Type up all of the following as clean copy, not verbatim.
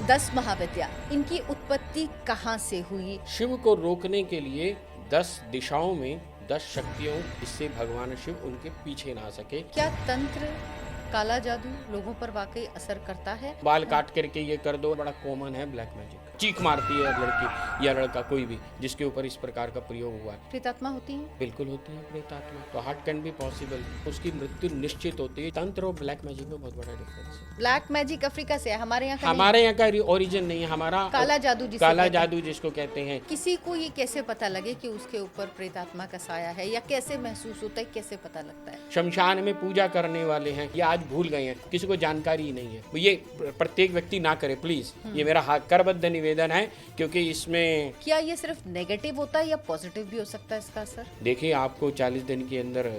10 महाविद्या, इनकी उत्पत्ति कहाँ से हुई? शिव को रोकने के लिए 10 दिशाओं में 10 शक्तियों, जिससे भगवान शिव उनके पीछे ना सके। क्या तंत्र, काला जादू लोगों पर वाकई असर करता है? बाल काट करके ये कर दो, बड़ा कॉमन है ब्लैक मैजिक। चीख मारती है लड़की या लड़का, कोई भी जिसके ऊपर इस प्रकार का प्रयोग हुआ है। प्रेतात्मा होती है? बिल्कुल होती है प्रेतात्मा, तो हार्ट कैन बी पॉसिबल, उसकी मृत्यु निश्चित होती है। तंत्र और ब्लैक मैजिक में बहुत बड़ा डिफरेंस है। ब्लैक मैजिक अफ्रीका से है, हमारे यहाँ हमारे यहाँ का ओरिजिन नहीं है। हमारा काला जादू, काला जादू जिसको कहते हैं। किसी को ये कैसे पता लगे कि उसके ऊपर प्रेतात्मा का साया है, या कैसे महसूस होता है, कैसे पता लगता है? शमशान में पूजा करने वाले हैं, ये आज भूल गए हैं, किसी को जानकारी ही नहीं है। ये प्रत्येक व्यक्ति ना करे प्लीज, ये मेरा करबद्ध निवेदन है, क्योंकि इसमें क्या ये सिर्फ नेगेटिव होता है या पॉजिटिव भी हो सकता है इसका असर? देखिए, आपको 40 दिन के अंदर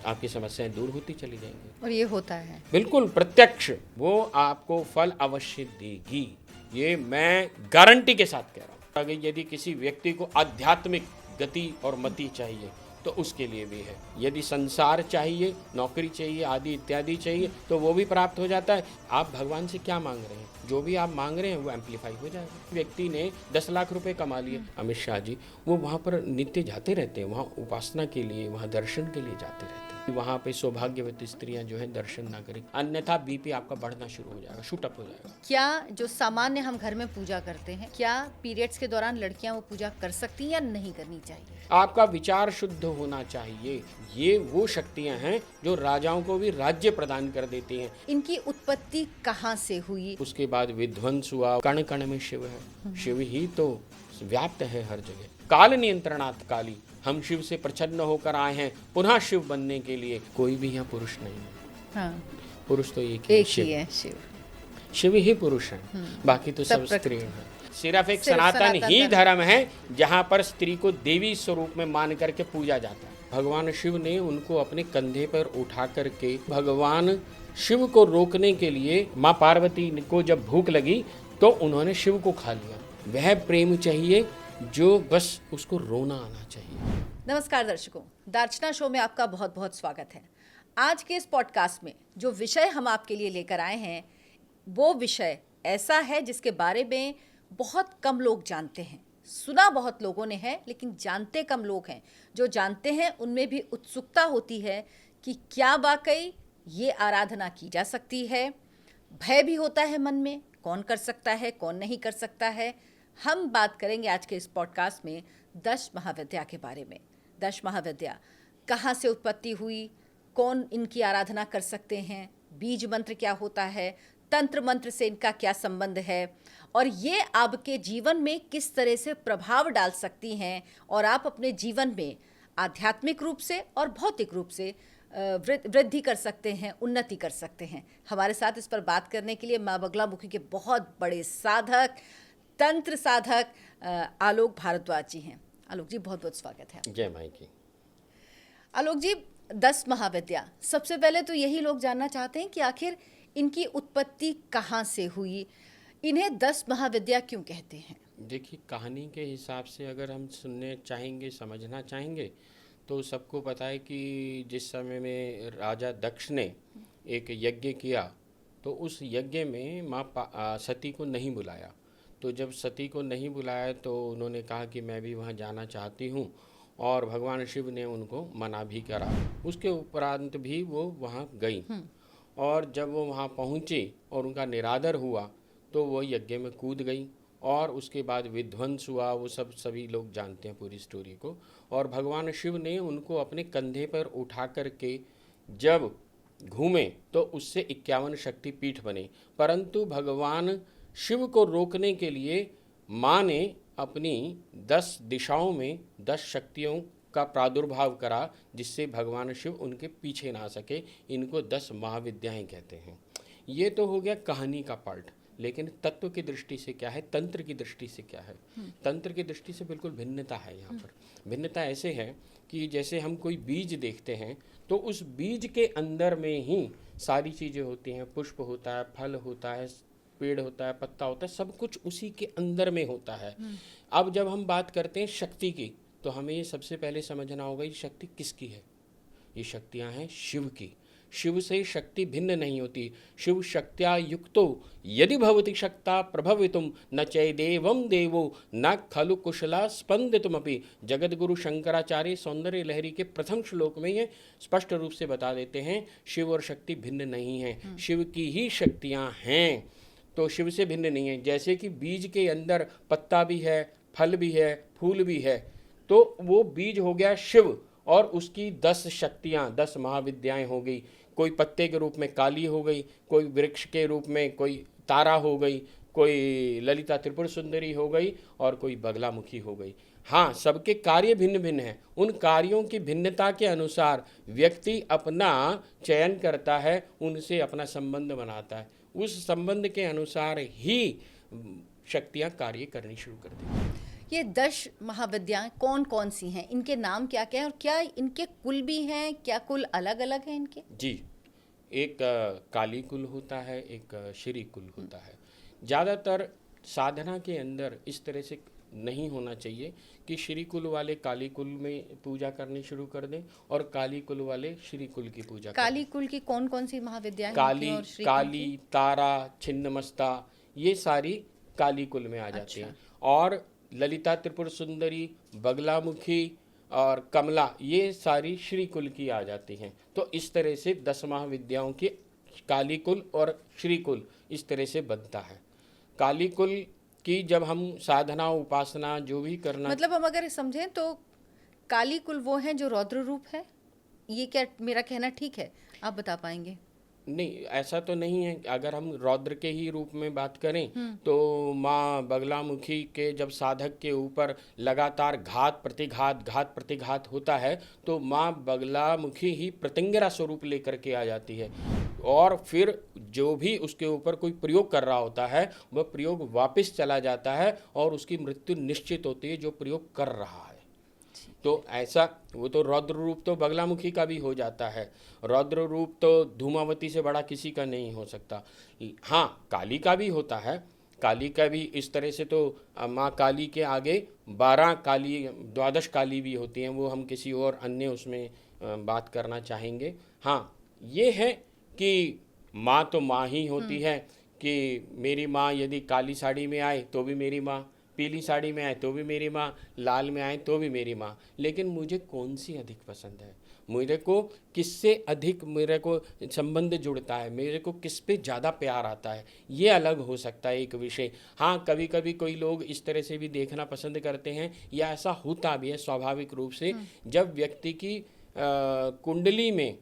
आपकी समस्याएं दूर होती चली जाएंगी। और ये होता है बिल्कुल प्रत्यक्ष, वो आपको फल अवश्य देगी, ये मैं गारंटी के साथ कह रहा हूँ। अगर यदि किसी व्यक्ति को आध्यात्मिक गति और मति चाहिए तो उसके लिए भी है। यदि संसार चाहिए, नौकरी चाहिए, आदि इत्यादि चाहिए, तो वो भी प्राप्त हो जाता है। आप भगवान से क्या मांग रहे हैं, जो भी आप मांग रहे हैं वो एम्पलीफाई हो जाएगा। व्यक्ति ने 10 लाख रुपए कमा लिए, अमित शाह जी, वो वहाँ पर नित्य जाते रहते हैं, वहाँ उपासना के लिए, वहाँ दर्शन के लिए जाते रहते हैं। वहाँ पे सौभाग्यवती स्त्रियाँ जो है दर्शन ना करें, अन्यथा बीपी आपका बढ़ना शुरू हो जाएगा, शूट अप हो जाएगा। क्या जो सामान्य हम घर में पूजा करते हैं, क्या पीरियड्स के दौरान लड़कियां वो पूजा कर सकती हैं या नहीं करनी चाहिए? आपका विचार शुद्ध होना चाहिए। ये वो शक्तियां हैं जो राजाओं को भी राज्य प्रदान कर देती हैं। इनकी उत्पत्ति कहाँ से हुई? उसके बाद विध्वंस हुआ। कण कण में शिव है, शिव ही तो व्याप्त है हर जगह। काल नियंत्रणात् काली, हम शिव से प्रसन्न होकर आए हैं पुनः शिव बनने के लिए। कोई भी यहाँ पुरुष नहीं है। हाँ, पुरुष तो एक ही शिव है, शिव शिव ही पुरुष है, बाकी तो सब स्त्री है। सिर्फ एक सनातन ही धर्म है जहाँ पर स्त्री को देवी स्वरूप में मान करके पूजा जाता है। भगवान शिव ने उनको अपने कंधे पर उठा करके, भगवान शिव को रोकने के लिए माँ पार्वती को जब भूख लगी तो उन्होंने शिव को खा लिया। वह प्रेम चाहिए जो बस उसको रोना आना चाहिए। नमस्कार दर्शकों, दार्चना शो में आपका बहुत बहुत स्वागत है। आज के इस पॉडकास्ट में जो विषय हम आपके लिए लेकर आए हैं, वो विषय ऐसा है जिसके बारे में बहुत कम लोग जानते हैं। सुना बहुत लोगों ने है, लेकिन जानते कम लोग हैं। जो जानते हैं उनमें भी उत्सुकता होती है कि क्या वाकई ये आराधना की जा सकती है। भय भी होता है मन में, कौन कर सकता है, कौन नहीं कर सकता है। हम बात करेंगे आज के इस पॉडकास्ट में 10 महाविद्या के बारे में। 10 महाविद्या कहाँ से उत्पत्ति हुई, कौन इनकी आराधना कर सकते हैं, बीज मंत्र क्या होता है, तंत्र मंत्र से इनका क्या संबंध है, और ये आपके जीवन में किस तरह से प्रभाव डाल सकती हैं, और आप अपने जीवन में आध्यात्मिक रूप से और भौतिक रूप से वृद्धि कर सकते हैं, उन्नति कर सकते हैं। हमारे साथ इस पर बात करने के लिए माँ बगलामुखी के बहुत बड़े साधक, तंत्र साधक आलोक भारद्वाज जी हैं। आलोक जी, बहुत बहुत स्वागत है। जय माई की। आलोक जी, 10 महाविद्या, सबसे पहले तो यही लोग जानना चाहते हैं कि आखिर इनकी उत्पत्ति कहाँ से हुई, इन्हें 10 महाविद्या क्यों कहते हैं? देखिए, कहानी के हिसाब से अगर हम सुनने चाहेंगे, समझना चाहेंगे, तो सबको पता है कि जिस समय में राजा दक्ष ने एक यज्ञ किया, तो उस यज्ञ में माँ सती को नहीं बुलाया। तो जब सती को नहीं बुलाया तो उन्होंने कहा कि मैं भी वहाँ जाना चाहती हूँ, और भगवान शिव ने उनको मना भी करा। उसके उपरांत भी वो वहाँ गई, और जब वो वहाँ पहुँची और उनका निरादर हुआ तो वो यज्ञ में कूद गई, और उसके बाद विध्वंस हुआ। वो सभी लोग जानते हैं पूरी स्टोरी को। और भगवान शिव ने उनको अपने कंधे पर उठा करके जब घूमे तो उससे 51 शक्तिपीठ बने। परंतु भगवान शिव को रोकने के लिए माँ ने अपनी 10 दिशाओं में 10 शक्तियों का प्रादुर्भाव करा, जिससे भगवान शिव उनके पीछे ना सके। इनको 10 महाविद्याएं कहते हैं। ये तो हो गया कहानी का पार्ट, लेकिन तत्व की दृष्टि से क्या है, तंत्र की दृष्टि से क्या है? तंत्र की दृष्टि से बिल्कुल भिन्नता है। यहाँ पर भिन्नता ऐसे है कि जैसे हम कोई बीज देखते हैं तो उस बीज के अंदर में ही सारी चीज़ें होती हैं। पुष्प होता है, फल होता है, पेड़ होता है, पत्ता होता है, सब कुछ उसी के अंदर में होता है। अब जब हम बात करते हैं शक्ति की, तो हमें ये सबसे पहले समझना होगा ये शक्ति किसकी है। ये शक्तियाँ हैं शिव की। शिव से शक्ति भिन्न नहीं होती। शिव शक्त्या युक्तो यदि भवति शक्ता प्रभवितुम न चैदेवं देवो न खलु कुशला स्पंदितुमपि। जगतगुरु शंकराचार्य सौंदर्य लहरी के प्रथम श्लोक में ये स्पष्ट रूप से बता देते हैं, शिव और शक्ति भिन्न नहीं है, शिव की ही शक्तियाँ हैं, तो शिव से भिन्न नहीं है। जैसे कि बीज के अंदर पत्ता भी है, फल भी है, फूल भी है, तो वो बीज हो गया शिव और उसकी 10 शक्तियाँ, 10 महाविद्याएं हो गई। कोई पत्ते के रूप में काली हो गई, कोई वृक्ष के रूप में कोई तारा हो गई, कोई ललिता त्रिपुर सुंदरी हो गई और कोई बगलामुखी हो गई। हाँ, सबके कार्य भिन्न भिन्न हैं। उन कार्यों की भिन्नता के अनुसार व्यक्ति अपना चयन करता है, उनसे अपना संबंध बनाता है, उस संबंध के अनुसार ही शक्तियाँ कार्य करनी शुरू कर देती हैं। ये 10 महाविद्याएं कौन कौन सी हैं, इनके नाम क्या क्या हैं और क्या इनके कुल भी हैं, क्या कुल अलग अलग हैं इनके? जी, एक काली कुल होता है, एक श्री कुल होता है। ज़्यादातर साधना के अंदर इस तरह से नहीं होना चाहिए कि श्री कुल वाले काली कुल में पूजा करनी शुरू कर दें और काली कुल वाले श्री कुल की पूजा करें। काली कुल की कौन कौन सी महाविद्याएं काली, और श्री कुल काली, की? तारा, छिन्नमस्ता, ये सारी काली कुल में आ जाती हैं। और ललिता त्रिपुर सुंदरी, बगलामुखी और कमला, ये सारी श्री कुल की आ जाती हैं। तो इस तरह से 10 महाविद्याओं की काली कुल और श्री कुल इस तरह से बनता है। काली कुल की जब हम साधना उपासना जो भी करना, मतलब हम अगर समझें तो काली कुल वो हैं जो रौद्र रूप है, ये क्या मेरा कहना ठीक है? आप बता पाएंगे? नहीं, ऐसा तो नहीं है। अगर हम रौद्र के ही रूप में बात करें तो माँ बगलामुखी के जब साधक के ऊपर लगातार घात प्रतिघात होता है तो माँ बगलामुखी ही प्रतिंगरा स्वरूप लेकर के आ जाती है और फिर जो भी उसके ऊपर कोई प्रयोग कर रहा होता है वह प्रयोग वापस चला जाता है और उसकी मृत्यु निश्चित होती है जो प्रयोग कर रहा है। तो ऐसा, वो तो रौद्र रूप तो बगलामुखी का भी हो जाता है, रौद्र रूप तो धूमावती से बड़ा किसी का नहीं हो सकता। हाँ, काली का भी होता है, काली का भी इस तरह से तो माँ काली के आगे 12 काली, 12 काली भी होती हैं, वो हम किसी और अन्य उसमें बात करना चाहेंगे। हाँ, ये है कि माँ तो माँ ही होती है कि मेरी माँ यदि काली साड़ी में आए तो भी मेरी माँ, पीली साड़ी में आए तो भी मेरी माँ, लाल में आए तो भी मेरी माँ। लेकिन मुझे कौन सी अधिक पसंद है, मेरे को किससे अधिक मेरे को संबंध जुड़ता है, मेरे को किस पे ज़्यादा प्यार आता है, ये अलग हो सकता है एक विषय। हाँ, कभी कभी कोई लोग इस तरह से भी देखना पसंद करते हैं या ऐसा होता भी है स्वाभाविक रूप से, जब व्यक्ति की कुंडली में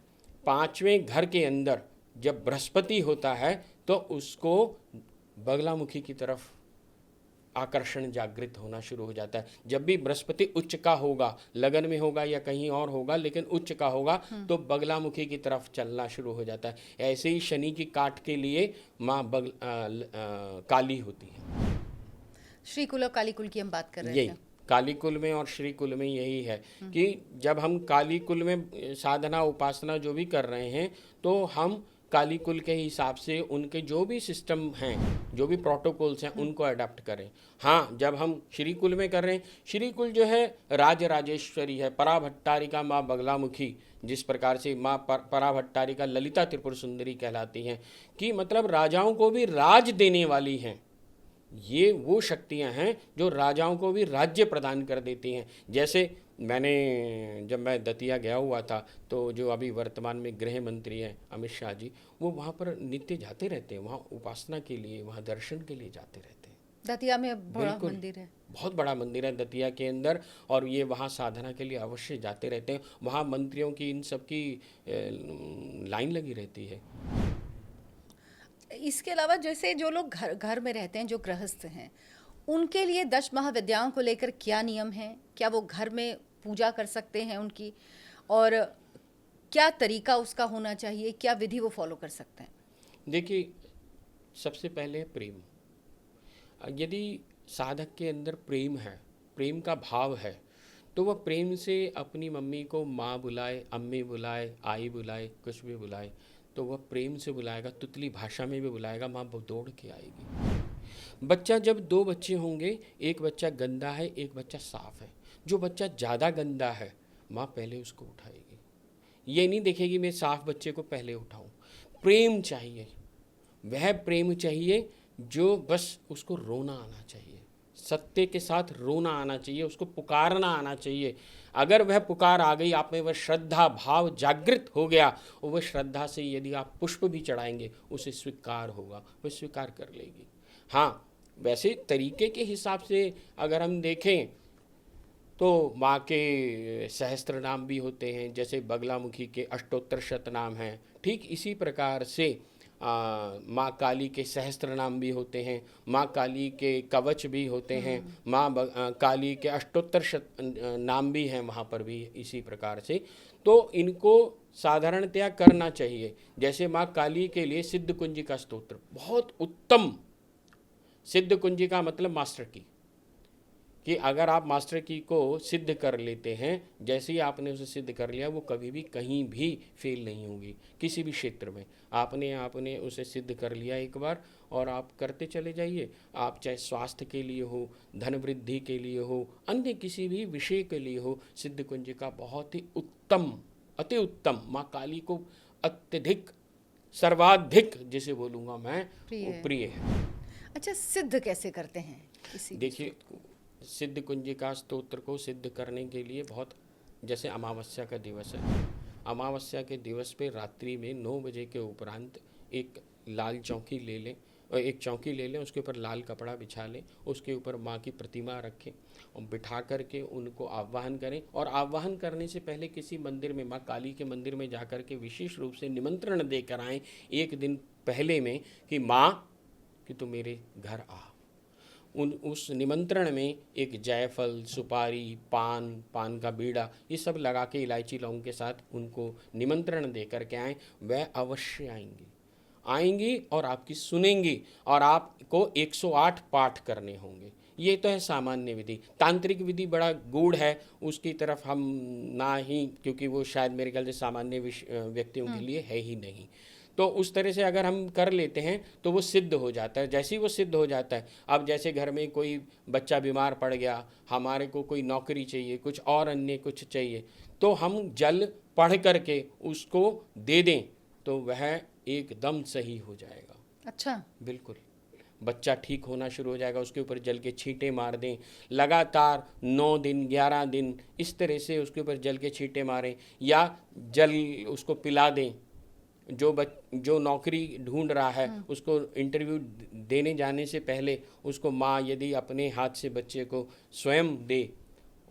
5वें घर के अंदर जब बृहस्पति होता है तो उसको बगलामुखी की तरफ आकर्षण जागृत होना शुरू हो जाता है। जब भी बृहस्पति उच्च का होगा, लगन में होगा या कहीं और होगा, लेकिन उच्च का होगा तो बगलामुखी की तरफ चलना शुरू हो जाता है। ऐसे ही शनि की काट के लिए माँ काली होती है। श्री कुल और काली कुल की हम बात कर रहे यही थे। काली कुल में और श्री कुल में यही है कि जब हम काली कुल में साधना उपासना जो भी कर रहे हैं तो हम काली कुल के हिसाब से उनके जो भी सिस्टम हैं, जो भी प्रोटोकॉल्स हैं, उनको अडॉप्ट करें। हाँ, जब हम श्री कुल में कर रहे हैं, श्री कुल जो है राजराजेश्वरी है, पराभट्टारिका माँ बगलामुखी, जिस प्रकार से माँ पराभट्टारिका ललिता त्रिपुर सुंदरी कहलाती हैं, कि मतलब राजाओं को भी राज देने वाली हैं। ये वो शक्तियां हैं जो राजाओं को भी राज्य प्रदान कर देती हैं। जैसे जब मैं दतिया गया हुआ था तो जो अभी वर्तमान में गृह मंत्री हैं अमित शाह जी, वो वहाँ पर नित्य जाते रहते हैं, वहाँ उपासना के लिए, वहाँ दर्शन के लिए जाते रहते हैं। दतिया में बड़ा मंदिर है, बहुत बड़ा मंदिर है दतिया के अंदर, और ये वहाँ साधना के लिए अवश्य जाते रहते हैं। वहाँ मंत्रियों की इन सब की लाइन लगी रहती है। इसके अलावा जैसे जो लोग घर में रहते हैं, जो गृहस्थ हैं, उनके लिए 10 महाविद्याओं को लेकर क्या नियम हैं? क्या वो घर में पूजा कर सकते हैं उनकी, और क्या तरीका उसका होना चाहिए, क्या विधि वो फॉलो कर सकते हैं? देखिए, सबसे पहले प्रेम। यदि साधक के अंदर प्रेम है, प्रेम का भाव है, तो वह प्रेम से अपनी मम्मी को माँ बुलाए, अम्मी बुलाए, आई बुलाए, कुछ भी बुलाए, तो वह प्रेम से बुलाएगा, तुतली भाषा में भी बुलाएगा, माँ दौड़ के आएगी। बच्चा, जब 2 बच्चे होंगे, एक बच्चा गंदा है, एक बच्चा साफ है, जो बच्चा ज़्यादा गंदा है माँ पहले उसको उठाएगी, ये नहीं देखेगी मैं साफ बच्चे को पहले उठाऊं। प्रेम चाहिए, वह प्रेम चाहिए जो बस उसको रोना आना चाहिए, सत्य के साथ रोना आना चाहिए, उसको पुकारना आना चाहिए। अगर वह पुकार आ गई, आप में वह श्रद्धा भाव जागृत हो गया, और वह श्रद्धा से यदि आप पुष्प भी चढ़ाएंगे उसे स्वीकार होगा, वह स्वीकार कर लेगी। हाँ, वैसे तरीके के हिसाब से अगर हम देखें तो माँ के सहस्त्र नाम भी होते हैं, जैसे बगलामुखी के अष्टोत्तर शत नाम हैं, ठीक इसी प्रकार से माँ काली के सहस्त्र नाम भी होते हैं, माँ काली के कवच भी होते हैं, काली के अष्टोत्तर शत नाम भी हैं वहाँ पर भी इसी प्रकार से। तो इनको साधारणतया करना चाहिए। जैसे माँ काली के लिए सिद्ध कुंजिका स्तोत्र बहुत उत्तम, सिद्ध कुंजिका मतलब मास्टर की, कि अगर आप मास्टर की को सिद्ध कर लेते हैं, जैसे ही आपने उसे सिद्ध कर लिया, वो कभी भी कहीं भी फेल नहीं होगी किसी भी क्षेत्र में। आपने उसे सिद्ध कर लिया एक बार, और आप करते चले जाइए। आप चाहे स्वास्थ्य के लिए हो, धन वृद्धि के लिए हो, अन्य किसी भी विषय के लिए हो, सिद्ध कुंजिका बहुत ही उत्तम, अति उत्तम, माँ काली को अत्यधिक सर्वाधिक जिसे बोलूँगा मैं प्रिय है। अच्छा, सिद्ध कैसे करते हैं? देखिए, सिद्ध कुंजिका स्तोत्र को सिद्ध करने के लिए बहुत, जैसे अमावस्या का दिवस है, अमावस्या के दिवस पे रात्रि में 9 बजे के उपरांत एक लाल चौकी ले लें, और एक चौकी ले लें, उसके ऊपर लाल कपड़ा बिछा लें, उसके ऊपर माँ की प्रतिमा रखें और बिठा करके उनको आह्वान करें। और आह्वान करने से पहले किसी मंदिर में, माँ काली के मंदिर में जाकर के विशेष रूप से निमंत्रण देकर आएँ एक दिन पहले में, कि माँ कि तू मेरे घर आ। उस निमंत्रण में एक जायफल, सुपारी, पान का बीड़ा, ये सब लगा के इलायची लौंग के साथ उनको निमंत्रण दे करके आएँ। वह अवश्य आएंगी और आपकी सुनेंगी, और आपको 108 पाठ करने होंगे। ये तो है सामान्य विधि। तांत्रिक विधि बड़ा गूढ़ है, उसकी तरफ हम ना ही, क्योंकि वो शायद मेरे ख्याल से सामान्य व्यक्तियों के लिए है ही नहीं। तो उस तरह से अगर हम कर लेते हैं तो वो सिद्ध हो जाता है। जैसे ही वो सिद्ध हो जाता है, अब जैसे घर में कोई बच्चा बीमार पड़ गया, हमारे को कोई नौकरी चाहिए, कुछ और अन्य कुछ चाहिए, तो हम जल पढ़ करके उसको दे दें तो वह एकदम सही हो जाएगा। अच्छा, बिल्कुल, बच्चा ठीक होना शुरू हो जाएगा। उसके ऊपर जल के छींटे मार दें लगातार 9 दिन 11 दिन, इस तरह से उसके ऊपर जल के छींटे मारें, या जल उसको पिला दें। जो नौकरी ढूंढ रहा है उसको इंटरव्यू देने जाने से पहले उसको माँ यदि अपने हाथ से बच्चे को स्वयं दे,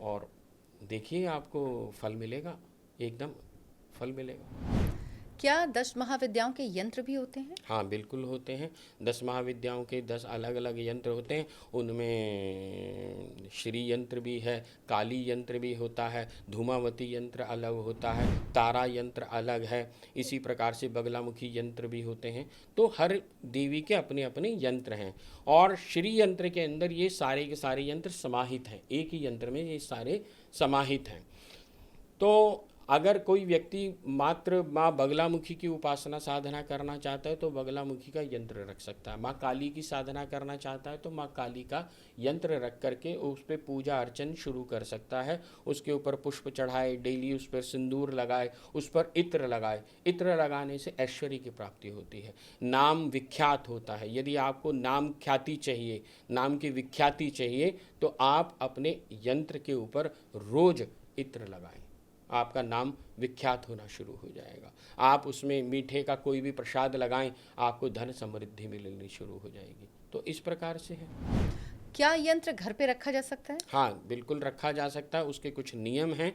और देखिए आपको फल मिलेगा, एकदम फल मिलेगा। क्या 10 महाविद्याओं के यंत्र भी होते हैं? हाँ, बिल्कुल होते हैं। 10 महाविद्याओं के 10 अलग अलग यंत्र होते हैं। उनमें श्री यंत्र भी है, काली यंत्र भी होता है, धूमावती यंत्र अलग होता है, तारा यंत्र अलग है, इसी प्रकार से बगलामुखी यंत्र भी होते हैं। तो हर देवी के अपने अपने यंत्र हैं, और श्री यंत्र के अंदर ये सारे के सारे यंत्र समाहित हैं, एक ही यंत्र में ये सारे समाहित हैं। तो अगर कोई व्यक्ति मात्र माँ बगलामुखी की उपासना साधना करना चाहता है तो बगलामुखी का यंत्र रख सकता है। माँ काली की साधना करना चाहता है तो माँ काली का यंत्र रख करके उस पर पूजा अर्चन शुरू कर सकता है। उसके ऊपर पुष्प चढ़ाए, डेली उस पर सिंदूर लगाए, उस पर इत्र लगाए। इत्र लगाने से ऐश्वर्य की प्राप्ति होती है, नाम विख्यात होता है। यदि आपको नाम ख्याति चाहिए, नाम की विख्याति चाहिए, तो आप अपने यंत्र के ऊपर रोज इत्र लगाएं, आपका नाम विख्यात होना शुरू हो जाएगा। आप उसमें मीठे का कोई भी प्रसाद लगाएं, आपको धन समृद्धि मिलनी शुरू हो जाएगी। तो इस प्रकार से है। क्या यंत्र घर पे रखा जा सकता है? हाँ, बिल्कुल रखा जा सकता है। उसके कुछ नियम हैं।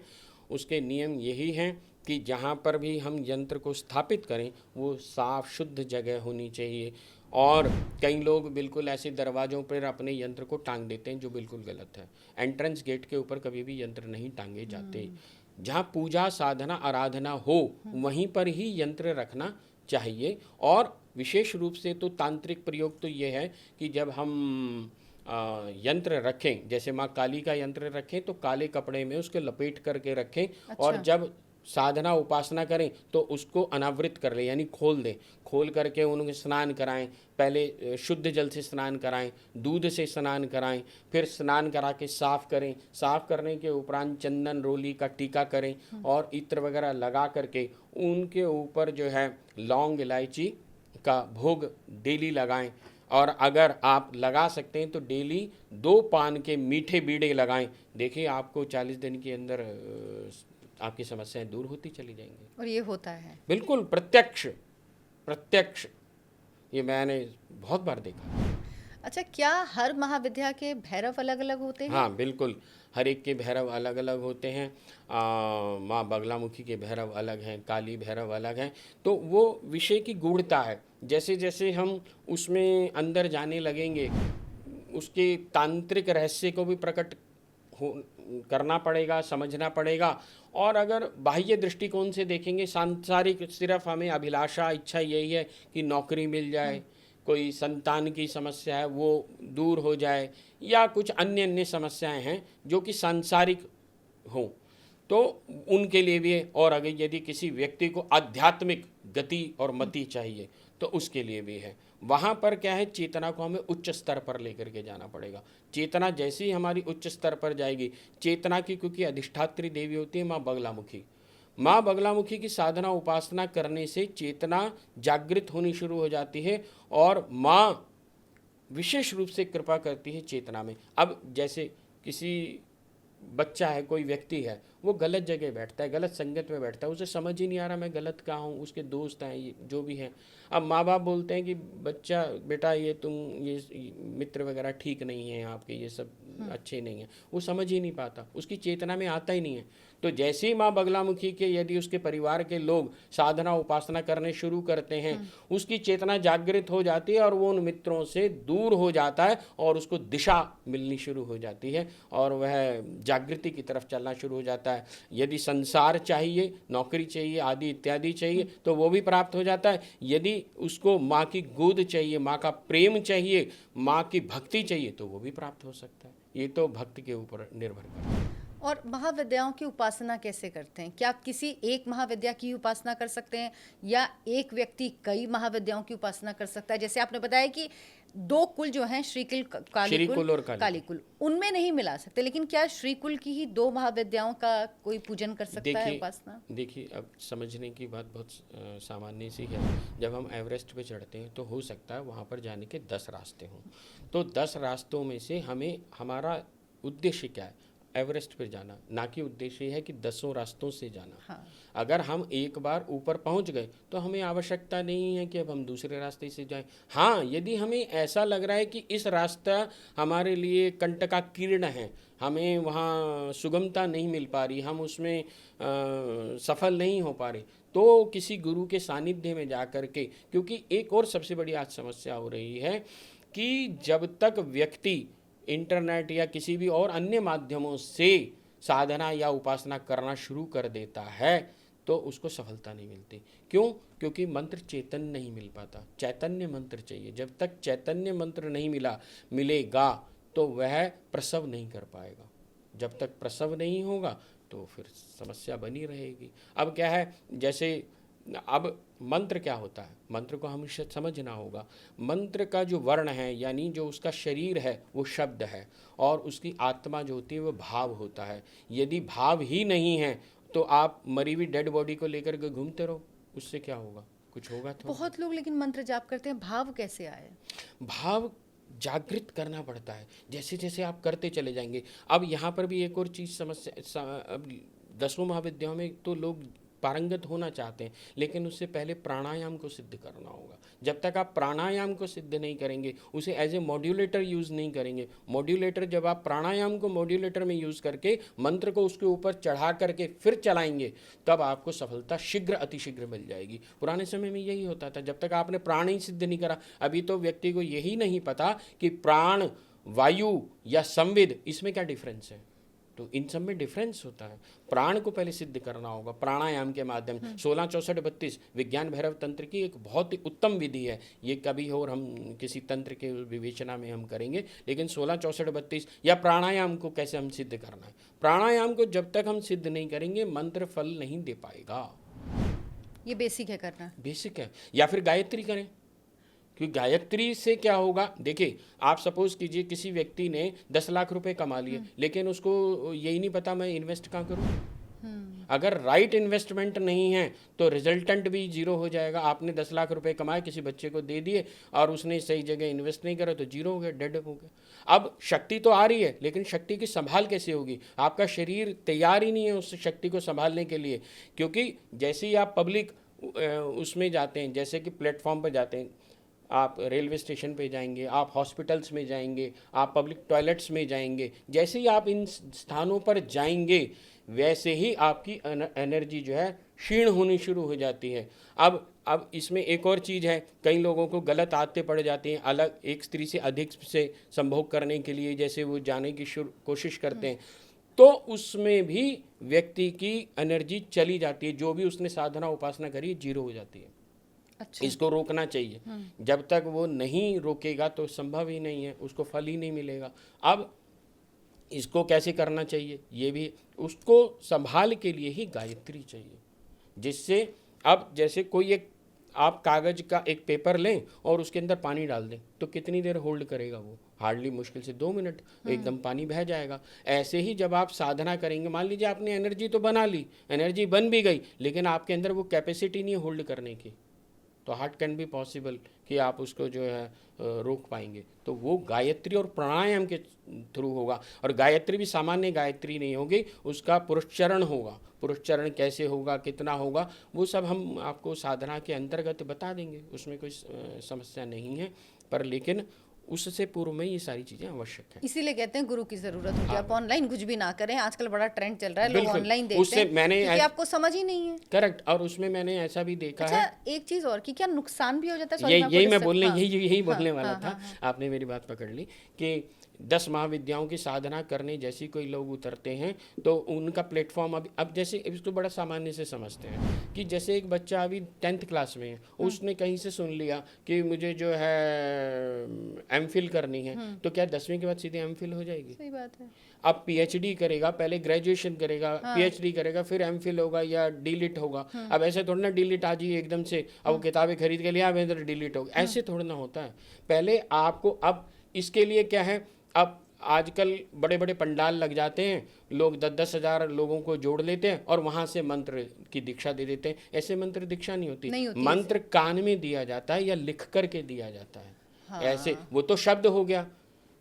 उसके नियम यही हैं कि जहाँ पर भी हम यंत्र को स्थापित करें वो साफ शुद्ध जगह होनी चाहिए। और कई लोग बिल्कुल ऐसे दरवाज़ों पर अपने यंत्र को टांग देते हैं, जो बिल्कुल गलत है। एंट्रेंस गेट के ऊपर कभी भी यंत्र नहीं टांगे जाते। जहाँ पूजा साधना आराधना हो वहीं पर ही यंत्र रखना चाहिए। और विशेष रूप से तो तांत्रिक प्रयोग तो ये है कि जब हम यंत्र रखें, जैसे माँ काली का यंत्र रखें तो काले कपड़े में उसके लपेट करके रखें। अच्छा। और जब साधना उपासना करें तो उसको अनावृत कर ले, यानी खोल दें। खोल करके उनको स्नान कराएं। पहले शुद्ध जल से स्नान कराएं, दूध से स्नान कराएं, फिर स्नान करा के साफ़ करें। साफ़ करने के उपरांत चंदन रोली का टीका करें और इत्र वगैरह लगा करके उनके ऊपर जो है लौंग इलायची का भोग डेली लगाएं। और अगर आप लगा सकते हैं तो डेली 2 पान के मीठे बीड़े लगाएं। देखिए आपको 40 दिन के अंदर आपकी समस्याएं दूर होती चली जाएंगी। और ये होता है? बिल्कुल, प्रत्यक्ष प्रत्यक्ष, ये मैंने बहुत बार देखा। अच्छा, क्या हर महाविद्या के भैरव अलग अलग होते हैं? हाँ बिल्कुल, हर एक के भैरव अलग अलग होते हैं। माँ बगलामुखी के भैरव अलग हैं, काली भैरव अलग हैं। तो वो विषय की गूढ़ता है। जैसे जैसे हम उसमें अंदर जाने लगेंगे, उसके तांत्रिक रहस्य को भी प्रकट करना पड़ेगा, समझना पड़ेगा। और अगर बाह्य दृष्टिकोण से देखेंगे, सांसारिक सिर्फ हमें अभिलाषा, इच्छा यही है कि नौकरी मिल जाए, कोई संतान की समस्या है वो दूर हो जाए, या कुछ अन्य अन्य समस्याएं हैं जो कि सांसारिक हों, तो उनके लिए भी है। और अगर यदि किसी व्यक्ति को आध्यात्मिक गति और मति चाहिए तो उसके लिए भी है। वहाँ पर क्या है, चेतना को हमें उच्च स्तर पर लेकर के जाना पड़ेगा। चेतना जैसे ही हमारी उच्च स्तर पर जाएगी, चेतना की क्योंकि अधिष्ठात्री देवी होती है माँ बगलामुखी, माँ बगलामुखी की साधना उपासना करने से चेतना जागृत होनी शुरू हो जाती है और माँ विशेष रूप से कृपा करती है चेतना में। अब जैसे किसी बच्चा है, कोई व्यक्ति है, वो गलत जगह बैठता है, गलत संगत में बैठता है, उसे समझ ही नहीं आ रहा मैं गलत कहाँ हूँ, उसके दोस्त हैं, ये जो भी हैं। अब माँ बाप बोलते हैं कि बच्चा बेटा ये तुम ये मित्र वगैरह ठीक नहीं है आपके, ये सब अच्छे नहीं हैं। वो समझ ही नहीं पाता, उसकी चेतना में आता ही नहीं है। तो जैसे ही माँ बगलामुखी के यदि उसके परिवार के लोग साधना उपासना करने शुरू करते हैं, उसकी चेतना जागृत हो जाती है और वो उन मित्रों से दूर हो जाता है और उसको दिशा मिलनी शुरू हो जाती है और वह जागृति की तरफ चलना शुरू हो जाता है। यदि संसार चाहिए, नौकरी चाहिए, आदि इत्यादि चाहिए तो वो भी प्राप्त हो जाता है। यदि उसको माँ की गोद चाहिए, माँ का प्रेम चाहिए, माँ की भक्ति चाहिए तो वो भी प्राप्त हो सकता है। ये तो भक्त के ऊपर निर्भर करता है। और महाविद्याओं की उपासना कैसे करते हैं? क्या आप किसी एक महाविद्या की उपासना कर सकते हैं या एक व्यक्ति कई महाविद्याओं की उपासना कर सकता है? जैसे आपने बताया कि 2 कुल जो हैं, श्रीकुल श्रीकुल और कालीकुल, उनमें नहीं मिला सकते, लेकिन क्या श्रीकुल की ही 2 महाविद्याओं का कोई पूजन कर सकता है, उपासना? देखिए, अब समझने की बात बहुत सामान्य सी है। जब हम एवरेस्ट पे चढ़ते हैं तो हो सकता है वहाँ पर जाने के 10 रास्ते हों। तो 10 रास्तों में से हमें, हमारा उद्देश्य क्या है? एवरेस्ट पर जाना, ना कि उद्देश्य है कि 10 रास्तों से जाना। हाँ। अगर हम एक बार ऊपर पहुंच गए तो हमें आवश्यकता नहीं है कि अब हम दूसरे रास्ते से जाएं। हाँ, यदि हमें ऐसा लग रहा है कि इस रास्ता हमारे लिए कंटकाकीर्ण है, हमें वहाँ सुगमता नहीं मिल पा रही, हम उसमें सफल नहीं हो पा रहे, तो किसी गुरु के सानिध्य में जा कर के, क्योंकि एक और सबसे बड़ी आज समस्या हो रही है कि जब तक व्यक्ति इंटरनेट या किसी भी और अन्य माध्यमों से साधना या उपासना करना शुरू कर देता है तो उसको सफलता नहीं मिलती। क्यों? क्योंकि मंत्र चैतन्य नहीं मिल पाता, चैतन्य मंत्र चाहिए। जब तक चैतन्य मंत्र नहीं मिलेगा तो वह प्रसव नहीं कर पाएगा। जब तक प्रसव नहीं होगा तो फिर समस्या बनी रहेगी। अब क्या है, जैसे अब मंत्र क्या होता है, मंत्र को हमें समझना होगा। मंत्र का जो वर्ण है, यानी जो उसका शरीर है वो शब्द है, और उसकी आत्मा जो होती है वो भाव होता है। यदि भाव ही नहीं है तो आप मरी हुई डेड बॉडी को लेकर के घूमते रहो, उससे क्या होगा? कुछ होगा तो। बहुत लोग लेकिन मंत्र जाप करते हैं, भाव कैसे आए? भाव जागृत करना पड़ता है, जैसे जैसे आप करते चले जाएंगे। अब यहाँ पर भी एक और चीज़ समस्या, अब 10 महाविद्याओं में तो लोग पारंगत होना चाहते हैं, लेकिन उससे पहले प्राणायाम को सिद्ध करना होगा। जब तक आप प्राणायाम को सिद्ध नहीं करेंगे, उसे एज ए मॉड्यूलेटर यूज़ नहीं करेंगे, मॉड्यूलेटर जब आप प्राणायाम को मॉड्यूलेटर में यूज़ करके मंत्र को उसके ऊपर चढ़ा करके फिर चलाएंगे, तब आपको सफलता शीघ्र अतिशीघ्र मिल जाएगी। पुराने समय में यही होता था, जब तक आपने प्राण ही सिद्ध नहीं करा। अभी तो व्यक्ति को यही नहीं पता कि प्राण, वायु या संविद, इसमें क्या डिफरेंस है। तो इन सब में डिफरेंस होता है। प्राण को पहले सिद्ध करना होगा प्राणायाम के माध्यम। 16 64 32 विज्ञान भैरव तंत्र की एक बहुत ही उत्तम विधि है। ये कभी और हम किसी तंत्र के विवेचना में हम करेंगे, लेकिन 16 64 32 या प्राणायाम को कैसे हम सिद्ध करना है। प्राणायाम को जब तक हम सिद्ध नहीं करेंगे मंत्र फल नहीं दे पाएगा। ये बेसिक है करना। बेसिक है। या फिर गायत्री करें, क्योंकि गायत्री से क्या होगा, देखिए आप सपोज कीजिए किसी व्यक्ति ने 10 लाख रुपए कमा लिए, लेकिन उसको यही नहीं पता मैं इन्वेस्ट कहाँ करूँ। अगर राइट इन्वेस्टमेंट नहीं है तो रिजल्टेंट भी जीरो हो जाएगा। आपने 10 लाख रुपए कमाए, किसी बच्चे को दे दिए और उसने सही जगह इन्वेस्ट नहीं करा तो जीरो हो गया, डेड हो गया। अब शक्ति तो आ रही है, लेकिन शक्ति की संभाल कैसे होगी। आपका शरीर तैयार ही नहीं है उस शक्ति को संभालने के लिए। क्योंकि जैसे ही आप पब्लिक उसमें जाते हैं, जैसे कि प्लेटफॉर्म पर जाते हैं, आप रेलवे स्टेशन पे जाएंगे, आप हॉस्पिटल्स में जाएंगे, आप पब्लिक टॉयलेट्स में जाएंगे, जैसे ही आप इन स्थानों पर जाएंगे वैसे ही आपकी एनर्जी जो है क्षीण होनी शुरू हो जाती है। अब इसमें एक और चीज़ है, कई लोगों को गलत आदतें पड़ जाती हैं अलग एक स्त्री से अधिक से संभोग करने के लिए, जैसे वो जाने की कोशिश करते हैं, तो उसमें भी व्यक्ति की एनर्जी चली जाती है। जो भी उसने साधना उपासना करी जीरो हो जाती है। अच्छा। इसको रोकना चाहिए। जब तक वो नहीं रोकेगा तो संभव ही नहीं है, उसको फल ही नहीं मिलेगा। अब इसको कैसे करना चाहिए, ये भी उसको संभाल के लिए ही गायत्री चाहिए। जिससे अब जैसे कोई एक आप कागज का एक पेपर लें और उसके अंदर पानी डाल दें तो कितनी देर होल्ड करेगा वो, हार्डली मुश्किल से 2 मिनट, एकदम पानी बह जाएगा। ऐसे ही जब आप साधना करेंगे, मान लीजिए आपने एनर्जी तो बना ली, एनर्जी बन भी गई, लेकिन आपके अंदर वो कैपेसिटी नहीं है होल्ड करने की, तो हार्ट कैन बी पॉसिबल कि आप उसको जो है रोक पाएंगे। तो वो गायत्री और प्राणायाम के थ्रू होगा। और गायत्री भी सामान्य गायत्री नहीं होगी, उसका पुरुषचरण होगा। पुरुषचरण कैसे होगा, कितना होगा, वो सब हम आपको साधना के अंतर्गत बता देंगे, उसमें कोई समस्या नहीं है। पर लेकिन उससे पूर्व में ये सारी चीज़ें आवश्यक है। इसीलिए कहते हैं गुरु की जरूरत होती है। आप ऑनलाइन कुछ भी ना करें, आजकल बड़ा ट्रेंड चल रहा है, लोग बिल्कुल। ऑनलाइन देखते उससे हैं मैंने क्योंकि आपको समझ ही नहीं है। करेक्ट। और उसमें मैंने ऐसा भी देखा अच्छा, है। एक चीज और कि क्या नुकसान भी हो जाता है? Sorry, यही मैं आपको बोलने disturb- यही बोलने हाँ, वाला हाँ, था। हाँ, हाँ। आपने मेरी बात पकड़ ली कि 10 महाविद्याओं की साधना करने जैसी कोई लोग उतरते हैं तो उनका प्लेटफॉर्म अब जैसे इसको बड़ा सामान्य से समझते हैं कि जैसे एक बच्चा अभी 10th क्लास में है, उसने कहीं से सुन लिया कि मुझे जो है एमफिल करनी है, तो क्या 10वीं के बाद सीधे एमफिल हो जाएगी? सही बात है। अब पीएचडी करेगा, पहले ग्रेजुएशन करेगा, पीएचडी करेगा, फिर एमफिल होगा या डीलिट होगा। अब ऐसे थोड़ा ना डीलिट आ जाइए एकदम से, अब वो किताबें खरीद के लिया इधर डीलिट होगा, ऐसे थोड़ा ना होता है। पहले आपको, अब इसके लिए क्या है, अब आजकल बड़े बड़े पंडाल लग जाते हैं, लोग 10-10 हज़ार लोगों को जोड़ लेते हैं और वहाँ से मंत्र की दीक्षा दे देते हैं। ऐसे मंत्र दीक्षा नहीं होती मंत्र कान में दिया जाता है या लिख करके दिया जाता है। ऐसे वो तो शब्द हो गया।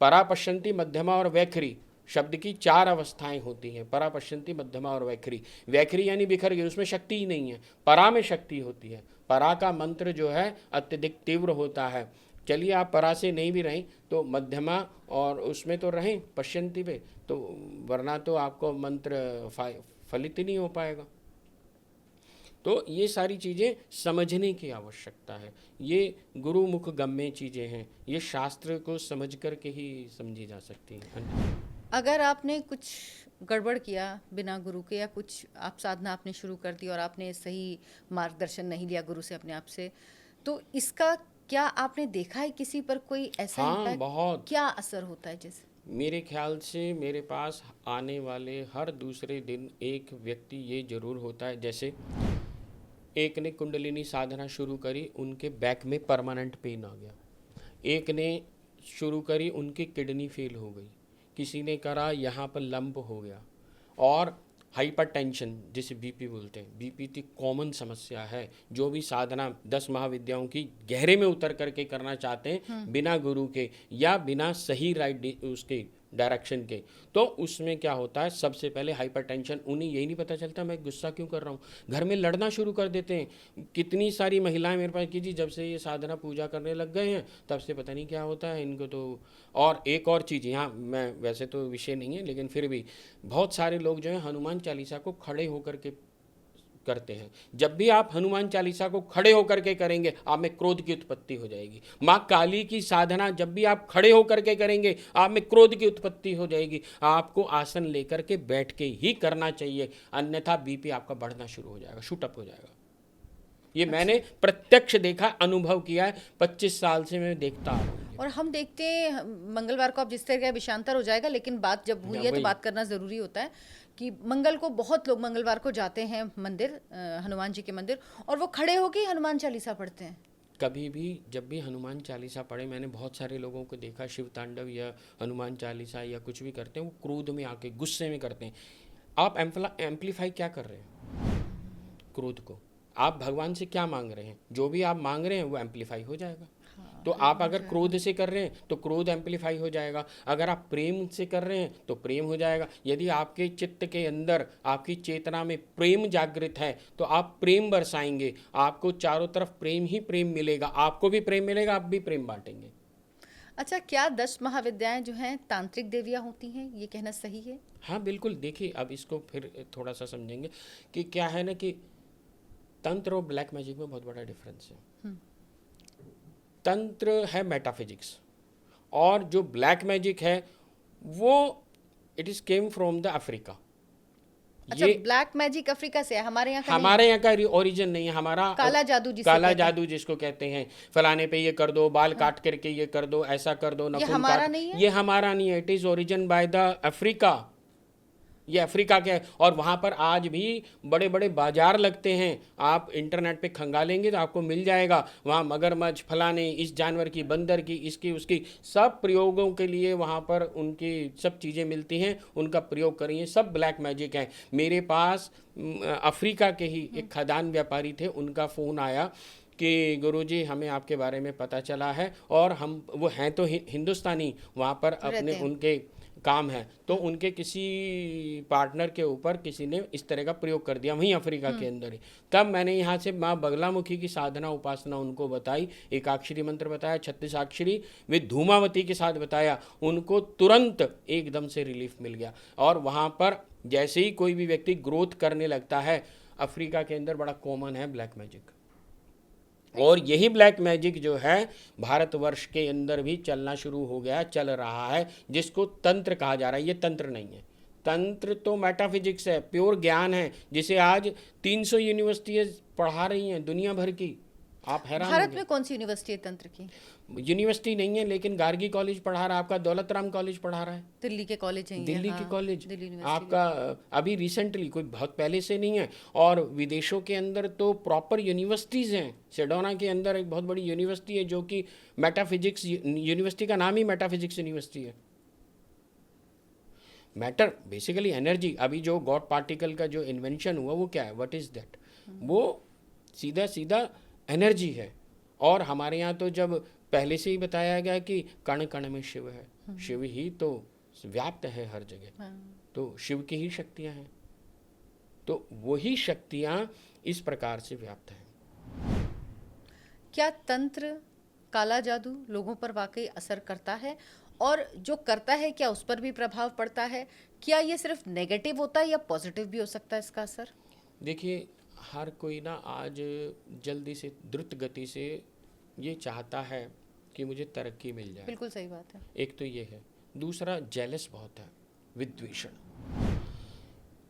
परा पश्यंती, मध्यमा और वैखरी शब्द की 4 अवस्थाएं होती हैं। परा पश्यंती, मध्यमा और वैखरी। वैखरी यानी बिखर गई, उसमें शक्ति ही नहीं है। परा में शक्ति होती है। परा का मंत्र जो है अत्यधिक तीव्र होता है। चलिए आप परा से नहीं भी रहें तो मध्यमा और उसमें तो रहें, पश्यंती पे, तो वरना तो आपको मंत्र फलित ही नहीं हो पाएगा। तो ये सारी चीज़ें समझने की आवश्यकता है। ये गुरुमुख गम्य चीज़ें हैं, ये शास्त्र को समझ कर के ही समझी जा सकती हैं। अगर आपने कुछ गड़बड़ किया बिना गुरु के, या कुछ आप साधना आपने शुरू कर दी और आपने सही मार्गदर्शन नहीं लिया गुरु से अपने आप से, तो इसका क्या आपने देखा है किसी पर कोई ऐसा हाँ, बहुत। क्या असर होता है? जैसे मेरे ख्याल से मेरे पास आने वाले हर दूसरे दिन एक व्यक्ति ये जरूर होता है, जैसे एक ने कुंडलिनी साधना शुरू करी, उनके बैक में परमानेंट पेन आ गया। एक ने शुरू करी, उनकी किडनी फेल हो गई। किसी ने करा, यहाँ पर लंप हो गया। और हाइपरटेंशन जिसे बीपी बोलते हैं, बीपी की कॉमन समस्या है। जो भी साधना 10 महाविद्याओं की गहरे में उतर करके करना चाहते हैं बिना गुरु के या बिना सही राइट उसके डायरेक्शन के, तो उसमें क्या होता है, सबसे पहले हाइपरटेंशन। उन्हें यही नहीं पता चलता मैं गुस्सा क्यों कर रहा हूँ, घर में लड़ना शुरू कर देते हैं। कितनी सारी महिलाएं मेरे पास की जी, जब से ये साधना पूजा करने लग गए हैं तब से पता नहीं क्या होता है इनको तो। और एक और चीज़, यहाँ मैं वैसे तो विषय नहीं है लेकिन फिर भी बहुत सारे लोग जो हैं हनुमान चालीसा को खड़े होकर के करते हैं। जब भी आप हनुमान चालीसा को खड़े होकर के करेंगे, आप में क्रोध की उत्पत्ति हो जाएगी। माँ काली की साधना जब भी आप खड़े होकर के करेंगे, आप में क्रोध की उत्पत्ति हो जाएगी। आपको आसन लेकर के बैठ के ही करना चाहिए, अन्यथा बीपी आपका बढ़ना शुरू हो जाएगा, शूट अप हो जाएगा। ये मैंने प्रत्यक्ष देखा, अनुभव किया है, 25 साल से मैं देखता आ रहा हूँ। और हम देखते हैं मंगलवार को अब जिस तरह का विषयांतर हो जाएगा, लेकिन बात जब हुई है तो वही। बात करना ज़रूरी होता है कि मंगल को बहुत लोग मंगलवार को जाते हैं मंदिर, हनुमान जी के मंदिर, और वो खड़े होके ही हनुमान चालीसा पढ़ते हैं। कभी भी जब भी हनुमान चालीसा पढ़े, मैंने बहुत सारे लोगों को देखा, शिव तांडव या हनुमान चालीसा या कुछ भी करते हैं, वो क्रोध में आके गुस्से में करते हैं। आप एम्पलीफाई क्या कर रहे हैं? क्रोध को। आप भगवान से क्या मांग रहे हैं? जो भी आप मांग रहे हैं वो एम्पलीफाई हो जाएगा। तो आप अगर क्रोध से कर रहे हैं तो क्रोध एम्पलीफाई हो जाएगा, अगर आप प्रेम से कर रहे हैं तो प्रेम हो जाएगा। यदि आपके चित्त के अंदर, आपकी चेतना में प्रेम जागृत है तो आप प्रेम बरसाएंगे, आपको चारों तरफ प्रेम ही प्रेम मिलेगा, आपको भी प्रेम मिलेगा, आप भी प्रेम बांटेंगे। अच्छा, क्या 10 महाविद्याएं जो हैं तांत्रिक देवियां होती हैं, ये कहना सही है? हाँ बिल्कुल। देखिए, अब इसको फिर थोड़ा सा समझेंगे कि क्या है ना कि तंत्र और ब्लैक मैजिक में बहुत बड़ा डिफरेंस है। तंत्र है मेटाफिजिक्स, और जो ब्लैक मैजिक है वो it is came from the Africa. अच्छा, ब्लैक मैजिक अफ्रीका से है, हमारे यहाँ का नहीं? हमारे यहाँ का ओरिजिन नहीं है। हमारा काला जादू जिसे काला कहते हैं। जादू जिसको कहते हैं, फलाने पे ये कर दो, बाल काट करके ये कर दो, ऐसा कर दो, ये नखून हमारा काट, नहीं है? ये हमारा नहीं है। It is origin by the Africa. ये अफ्रीका के है, और वहाँ पर आज भी बड़े बड़े बाजार लगते हैं। आप इंटरनेट पे खंगालेंगे तो आपको मिल जाएगा, वहाँ मगरमच्छ, फलाने, इस जानवर की, बंदर की, इसकी उसकी, सब प्रयोगों के लिए वहाँ पर उनकी सब चीज़ें मिलती हैं, उनका प्रयोग करिए। सब ब्लैक मैजिक है। मेरे पास अफ्रीका के ही एक खदान व्यापारी थे, उनका फ़ोन आया कि गुरुजी हमें आपके बारे में पता चला है, और हम, वो हैं तो हिंदुस्तानी, वहाँ पर अपने उनके काम है, तो उनके किसी पार्टनर के ऊपर किसी ने इस तरह का प्रयोग कर दिया वहीं अफ्रीका के अंदर ही। तब मैंने यहाँ से माँ बगलामुखी की साधना उपासना उनको बताई, एकाक्षरी मंत्र बताया, 36 विद धूमावती के साथ बताया, उनको तुरंत एकदम से रिलीफ मिल गया। और वहाँ पर जैसे ही कोई भी व्यक्ति ग्रोथ करने लगता है, अफ्रीका के अंदर बड़ा कॉमन है ब्लैक मैजिक, और यही ब्लैक मैजिक जो है भारतवर्ष के अंदर भी चलना शुरू हो गया, चल रहा है, जिसको तंत्र कहा जा रहा है। ये तंत्र नहीं है। तंत्र तो मेटाफिजिक्स है, प्योर ज्ञान है, जिसे आज 300 यूनिवर्सिटीज पढ़ा रही हैं दुनिया भर की। आप हैरान भारत होंगे। में कौन सी यूनिवर्सिटी है तंत्र की? यूनिवर्सिटी नहीं है, लेकिन गार्गी कॉलेज पढ़ा रहा है, आपका दौलत राम कॉलेज पढ़ा रहा है, दिल्ली के कॉलेज हैं ये, दिल्ली हाँ, के कॉलेज दिल्ली यूनिवर्सिटी आपका अभी रिसेंटली, कोई बहुत पहले से नहीं है। और विदेशों के अंदर तो प्रॉपर यूनिवर्सिटीज़ हैं। सेडोना के अंदर एक बहुत बड़ी यूनिवर्सिटी है जो कि मेटाफिजिक्स यूनिवर्सिटी का नाम ही मेटाफिजिक्स यूनिवर्सिटी है। Matter basically energy. अभी जो गॉड पार्टिकल का जो इन्वेंशन हुआ वो क्या है, व्हाट इज दैट? वो सीधा सीधा एनर्जी है। और हमारे यहाँ तो जब पहले से ही बताया गया कि कण कण में शिव है, शिव ही तो व्याप्त है हर जगह, तो शिव की ही शक्तियाँ हैं, तो वही शक्तियाँ इस प्रकार से व्याप्त हैं। क्या तंत्र, काला जादू लोगों पर वाकई असर करता है? और जो करता है क्या उस पर भी प्रभाव पड़ता है? क्या ये सिर्फ नेगेटिव होता है या पॉजिटिव भी हो सकता है इसका असर? देखिए, हर कोई ना आज जल्दी से, द्रुत गति से ये चाहता है कि मुझे तरक्की मिल जाए। बिल्कुल सही बात है। एक तो ये है। दूसरा, जेलस बहुत है, विद्वेषण।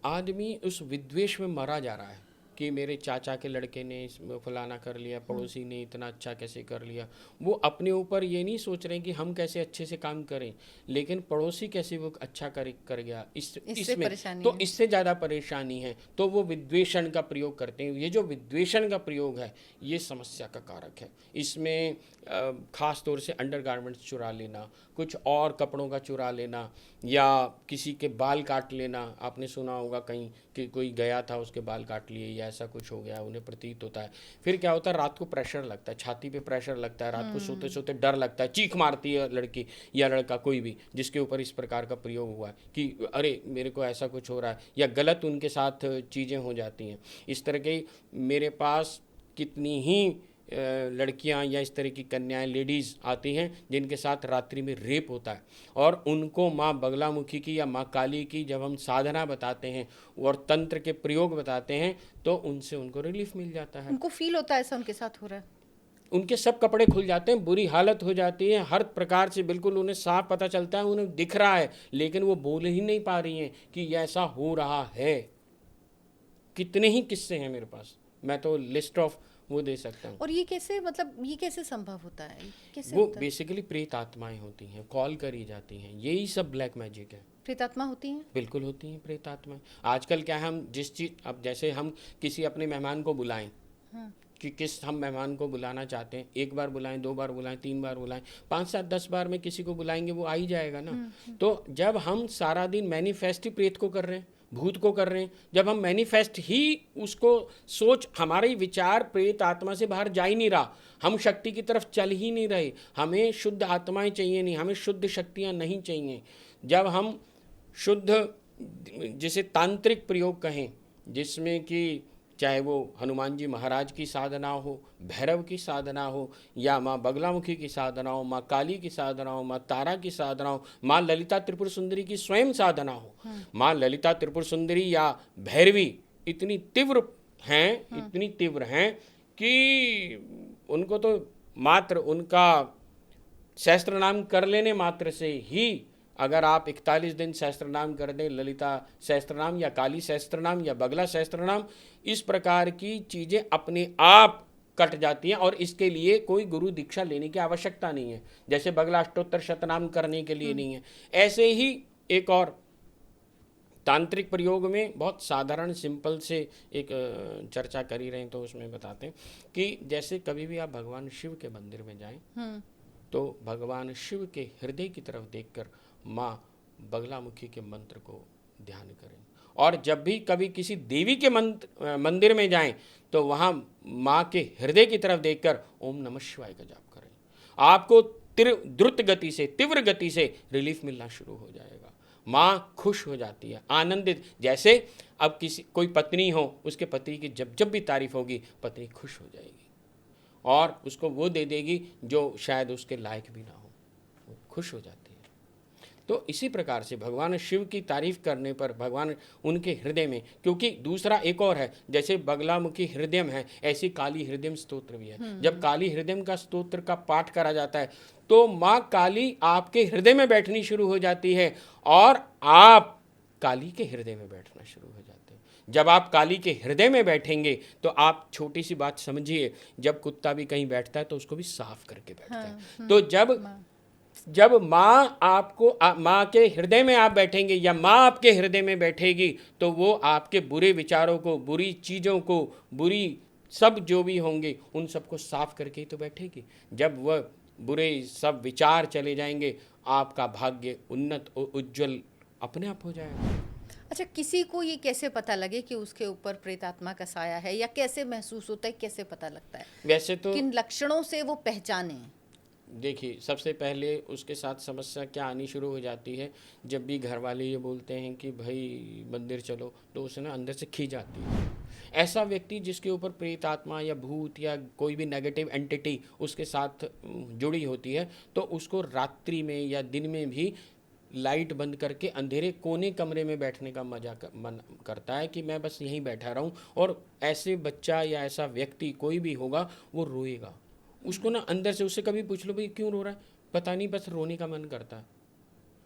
आदमी उस विद्वेष में मरा जा रहा है कि मेरे चाचा के लड़के ने फलाना कर लिया, पड़ोसी ने इतना अच्छा कैसे कर लिया। वो अपने ऊपर ये नहीं सोच रहे कि हम कैसे अच्छे से काम करें, लेकिन पड़ोसी कैसे वो अच्छा कर गया, इसमें तो इससे ज़्यादा परेशानी है, तो वो विद्वेषण का प्रयोग करते हैं। ये जो विद्वेषण का प्रयोग है ये समस्या का कारक है। इसमें ख़ास तौर से अंडरगारमेंट्स चुरा लेना, कुछ और कपड़ों का चुरा लेना, या किसी के बाल काट लेना। आपने सुना होगा कहीं कि कोई गया था, उसके बाल काट लिए, या ऐसा कुछ हो गया, उन्हें प्रतीत होता है। फिर क्या होता है, रात को प्रेशर लगता है, छाती पे प्रेशर लगता है, रात को सोते सोते डर लगता है, चीख मारती है लड़की या लड़का, कोई भी जिसके ऊपर इस प्रकार का प्रयोग हुआ है कि अरे मेरे को ऐसा कुछ हो रहा है, या गलत उनके साथ चीज़ें हो जाती हैं। इस तरह के मेरे पास कितनी ही लड़कियां या इस तरह की कन्याएं, लेडीज़ आती हैं जिनके साथ रात्रि में रेप होता है, और उनको माँ बगलामुखी की या माँ काली की जब हम साधना बताते हैं और तंत्र के प्रयोग बताते हैं तो उनसे उनको रिलीफ मिल जाता है। उनको फील होता है ऐसा उनके साथ हो रहा है? उनके सब कपड़े खुल जाते हैं, बुरी हालत हो जाती है, हर प्रकार से बिल्कुल उन्हें साफ पता चलता है, उन्हें दिख रहा है, लेकिन वो बोल ही नहीं पा रही हैं कि ये ऐसा हो रहा है। कितने ही किस्से हैं मेरे पास, मैं तो लिस्ट ऑफ वो दे सकता हूँ। और ये कैसे, मतलब ये कैसे संभव होता है, कैसे वो होता है? बेसिकली प्रेत आत्माएं होती हैं, कॉल करी जाती हैं, यही सब ब्लैक मैजिक है। प्रेतात्मा होती हैं? बिल्कुल होती हैं प्रेत आत्माएं। आजकल क्या है, हम जिस चीज, अब जैसे हम किसी अपने मेहमान को बुलाएं, कि किस हम मेहमान को बुलाना चाहते हैं, एक बार बुलाएं, 2 बार बुलाएं, 3 बार बुलाएं, 5 7 10 बार में किसी को बुलाएंगे वो आ ही जाएगा ना। तो जब हम सारा दिन मैनिफेस्ट ही प्रेत को कर रहे हैं, भूत को कर रहे हैं, जब हम मैनिफेस्ट ही उसको सोच, हमारे विचार प्रेत आत्मा से बाहर जा ही नहीं रहा, हम शक्ति की तरफ चल ही नहीं रहे, हमें शुद्ध आत्माएं चाहिए नहीं, हमें शुद्ध शक्तियां नहीं चाहिए। जब हम शुद्ध, जिसे तांत्रिक प्रयोग कहें, जिसमें कि चाहे वो हनुमान जी महाराज की साधना हो, भैरव की साधना हो, या माँ बगलामुखी की साधना हो, माँ काली की साधना हो, माँ तारा की साधना हो, माँ ललिता त्रिपुर सुंदरी की स्वयं साधना हो, माँ ललिता त्रिपुर सुंदरी या भैरवी इतनी तीव्र हैं, इतनी तीव्र हैं कि उनको तो मात्र उनका सहस्त्र नाम कर लेने मात्र से ही, अगर आप 41 दिन सहस्त्र नाम कर दें, ललिता सहस्त्र नाम या काली सहस्त्र नाम या बगला सहस्त्र नाम, इस प्रकार की चीज़ें अपने आप कट जाती हैं, और इसके लिए कोई गुरु दीक्षा लेने की आवश्यकता नहीं है, जैसे बगला अष्टोत्तर शतनाम करने के लिए नहीं है। ऐसे ही एक और तांत्रिक प्रयोग में बहुत साधारण सिंपल से एक चर्चा करी रहे हैं, तो उसमें बताते हैं कि जैसे कभी भी आप भगवान शिव के मंदिर में जाएं तो भगवान शिव के हृदय की तरफ देखकर माँ बगलामुखी के मंत्र को ध्यान करें, और जब भी कभी किसी देवी के मंदिर में जाएं तो वहाँ माँ के हृदय की तरफ देखकर ओम नमः शिवाय का जाप करें। आपको द्रुत गति से, तीव्र गति से रिलीफ मिलना शुरू हो जाएगा। माँ खुश हो जाती है, आनंदित, जैसे अब किसी कोई पत्नी हो, उसके पति की जब जब भी तारीफ होगी पत्नी खुश हो जाएगी और उसको वो दे देगी जो शायद उसके लायक भी ना हो, वो खुश हो जाती है। तो इसी प्रकार से भगवान शिव की तारीफ करने पर भगवान उनके हृदय में, क्योंकि दूसरा एक और है, जैसे बगलामुखी हृदयम है, ऐसी काली हृदयम स्तोत्र भी है। जब काली हृदयम का स्तोत्र का पाठ करा जाता है तो माँ काली आपके हृदय में बैठनी शुरू हो जाती है और आप काली के हृदय में बैठना शुरू हो जाते हैं। जब आप काली के हृदय में बैठेंगे तो आप छोटी सी बात समझिए, जब कुत्ता भी कहीं बैठता है तो उसको भी साफ करके बैठता है। तो जब माँ आपको माँ के हृदय में आप बैठेंगे या माँ आपके हृदय में बैठेगी तो वो आपके बुरे विचारों को, बुरी चीज़ों को, बुरी सब जो भी होंगे उन सबको साफ करके ही तो बैठेगी। जब वह बुरे सब विचार चले जाएंगे, आपका भाग्य उन्नत और उज्जवल अपने आप हो जाएगा। अच्छा, किसी को ये कैसे पता लगे कि उसके ऊपर प्रेतात्मा का साया है, या कैसे महसूस होता है, कैसे पता लगता है? वैसे तो किन लक्षणों से वो पहचाने? देखिए, सबसे पहले उसके साथ समस्या क्या आनी शुरू हो जाती है, जब भी घर वाले ये बोलते हैं कि भाई मंदिर चलो, तो उसे ना अंदर से खींच आती है। ऐसा व्यक्ति जिसके ऊपर प्रेत आत्मा या भूत या कोई भी नेगेटिव एंटिटी उसके साथ जुड़ी होती है, तो उसको रात्रि में या दिन में भी लाइट बंद करके अंधेरे कोने कमरे में बैठने का मन करता है कि मैं बस यहीं बैठा रहूं। और ऐसे बच्चा या ऐसा व्यक्ति कोई भी होगा वो रोएगा, उसको ना अंदर से, उससे कभी पूछ लो भाई क्यों रो रहा है, पता नहीं, बस रोने का मन करता है,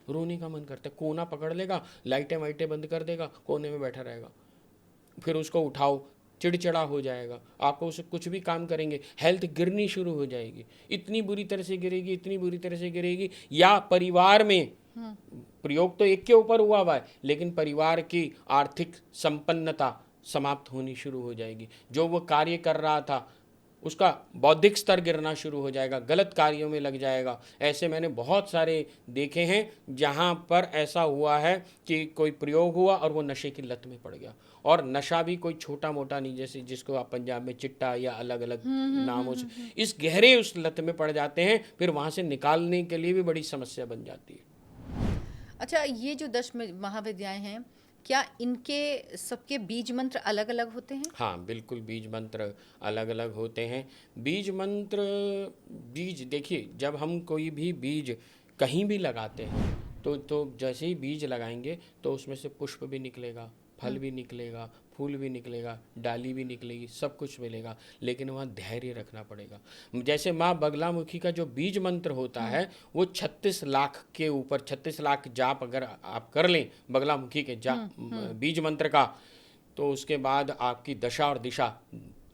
रोने का मन करता है। कोना पकड़ लेगा, लाइटें वाइटें बंद कर देगा, कोने में बैठा रहेगा, फिर उसको उठाओ, चिड़चिड़ा हो जाएगा, आपको उसे कुछ भी काम करेंगे हेल्थ गिरनी शुरू हो जाएगी, इतनी बुरी तरह से गिरेगी, इतनी बुरी तरह से गिरेगी। या परिवार में प्रयोग तो एक के ऊपर हुआ है, लेकिन परिवार की आर्थिक संपन्नता समाप्त होनी शुरू हो जाएगी, जो वो कार्य कर रहा था उसका बौद्धिक स्तर गिरना शुरू हो जाएगा, गलत कार्यों में लग जाएगा। ऐसे मैंने बहुत सारे देखे हैं जहाँ पर ऐसा हुआ है कि कोई प्रयोग हुआ और वो नशे की लत में पड़ गया, और नशा भी कोई छोटा मोटा नहीं, जैसे जिसको आप पंजाब में चिट्टा या अलग अलग नामों से, इस गहरे उस लत में पड़ जाते हैं, फिर वहाँ से निकालने के लिए भी बड़ी समस्या बन जाती है। अच्छा, ये जो 10 महाविद्याएं हैं, क्या इनके सबके बीज मंत्र अलग अलग होते हैं? हाँ, बिल्कुल बीज मंत्र अलग अलग होते हैं। बीज मंत्र, बीज देखिए, जब हम कोई भी बीज कहीं भी लगाते हैं तो जैसे ही बीज लगाएंगे तो उसमें से पुष्प भी निकलेगा, फल भी निकलेगा, फूल भी निकलेगा, डाली भी निकलेगी, सब कुछ मिलेगा, लेकिन वहाँ धैर्य रखना पड़ेगा। जैसे माँ बगलामुखी का जो बीज मंत्र होता है वो 36 लाख के ऊपर, 36 लाख जाप अगर आप कर लें बगलामुखी के जाप बीज मंत्र का, तो उसके बाद आपकी दशा और दिशा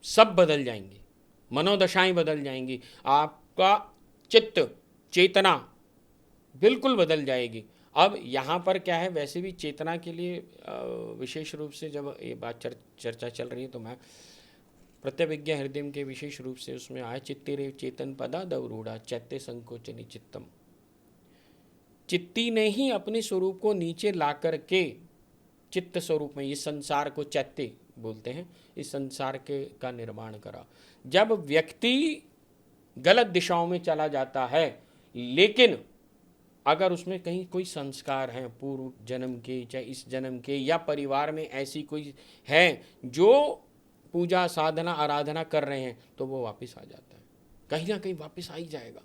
सब बदल जाएंगी, मनोदशाएं बदल जाएंगी, आपका चित्त चेतना बिल्कुल बदल जाएगी। अब यहाँ पर क्या है, वैसे भी चेतना के लिए विशेष रूप से जब ये बात चर्चा चल रही है तो मैं प्रत्यभिज्ञा हृदय के विशेष रूप से उसमें आया, चित्तिरेव चेतन पदा दवरूढ़ा चैत्य संकोचनी चित्तम। चित्ती ने ही अपने स्वरूप को नीचे ला कर के चित्त स्वरूप में, इस संसार को चैत्य बोलते हैं, इस संसार के का निर्माण करा। जब व्यक्ति गलत दिशाओं में चला जाता है, लेकिन अगर उसमें कहीं कोई संस्कार हैं पूर्व जन्म के, चाहे इस जन्म के, या परिवार में ऐसी कोई है जो पूजा साधना आराधना कर रहे हैं, तो वो वापस आ जाता है, कहीं ना कहीं वापस आ ही जाएगा।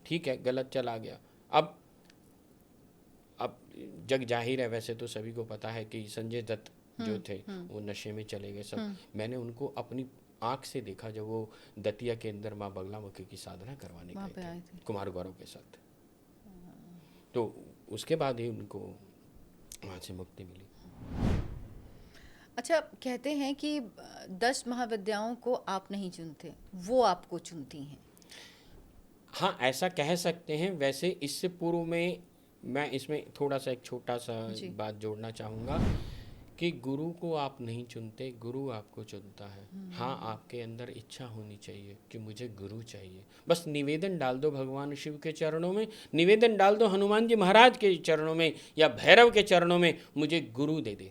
ठीक है, गलत चला गया। अब जग जाहिर है, वैसे तो सभी को पता है कि संजय दत्त जो थे वो नशे में चले गए सब। मैंने उनको अपनी आंख से देखा जब वो दतिया के अंदर माँ बगलामुखी की साधना करवाने गए थे कुमार गौरव के साथ। तो उसके बाद ही उनको वहाँ से मुक्ति मिली। अच्छा, कहते हैं कि 10 महाविद्याओं को आप नहीं चुनते, वो आपको चुनती हैं। हाँ, ऐसा कह सकते हैं। वैसे इससे पूर्व में मैं इसमें थोड़ा सा एक छोटा सा बात जोड़ना चाहूँगा कि गुरु को आप नहीं चुनते, गुरु आपको चुनता है। हाँ, आपके अंदर इच्छा होनी चाहिए कि मुझे गुरु चाहिए। बस निवेदन डाल दो भगवान शिव के चरणों में, निवेदन डाल दो हनुमान जी महाराज के चरणों में या भैरव के चरणों में, मुझे गुरु दे दे।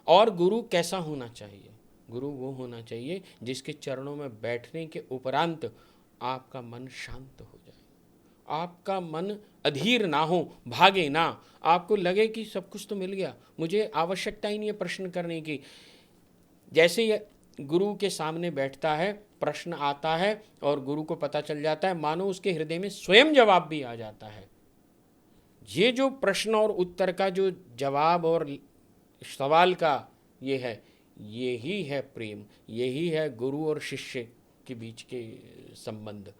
और गुरु कैसा होना चाहिए? गुरु वो होना चाहिए जिसके चरणों में बैठने के उपरांत आपका मन शांत हो जाए, आपका मन अधीर ना हो, भागे ना, आपको लगे कि सब कुछ तो मिल गया, मुझे आवश्यकता ही नहीं है प्रश्न करने की। जैसे ये गुरु के सामने बैठता है, प्रश्न आता है और गुरु को पता चल जाता है, मानो उसके हृदय में स्वयं जवाब भी आ जाता है। ये जो प्रश्न और उत्तर का जो जवाब और सवाल का ये है, यही है प्रेम, यही है गुरु और शिष्य के बीच के संबंध।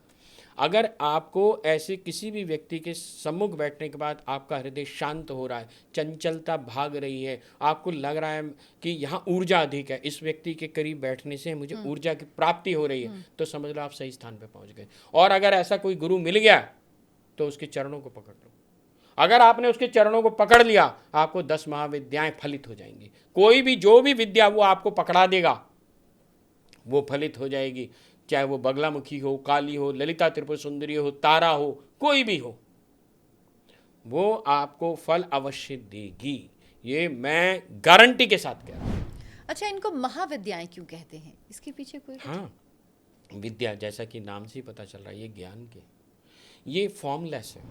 अगर आपको ऐसे किसी भी व्यक्ति के सम्मुख बैठने के बाद आपका हृदय शांत हो रहा है, चंचलता भाग रही है, आपको लग रहा है कि यहाँ ऊर्जा अधिक है, इस व्यक्ति के करीब बैठने से मुझे ऊर्जा की प्राप्ति हो रही है, तो समझ लो आप सही स्थान पे पहुँच गए। और अगर ऐसा कोई गुरु मिल गया तो उसके चरणों को पकड़ लो। अगर आपने उसके चरणों को पकड़ लिया, आपको 10 महाविद्याएं फलित हो जाएंगी। कोई भी जो भी विद्या वो आपको पकड़ा देगा वो फलित हो जाएगी, चाहे वो बगलामुखी हो, काली हो, ललिता त्रिपुर सुंदरी हो, तारा हो, कोई भी हो, वो आपको फल अवश्य देगी। ये मैं गारंटी के साथ कह रहा हूँ। अच्छा, इनको महाविद्याएं क्यों कहते हैं? इसके पीछे कोई हाँ, विद्या जैसा कि नाम से ही पता चल रहा है, ये ज्ञान के, ये फॉर्मलेस है,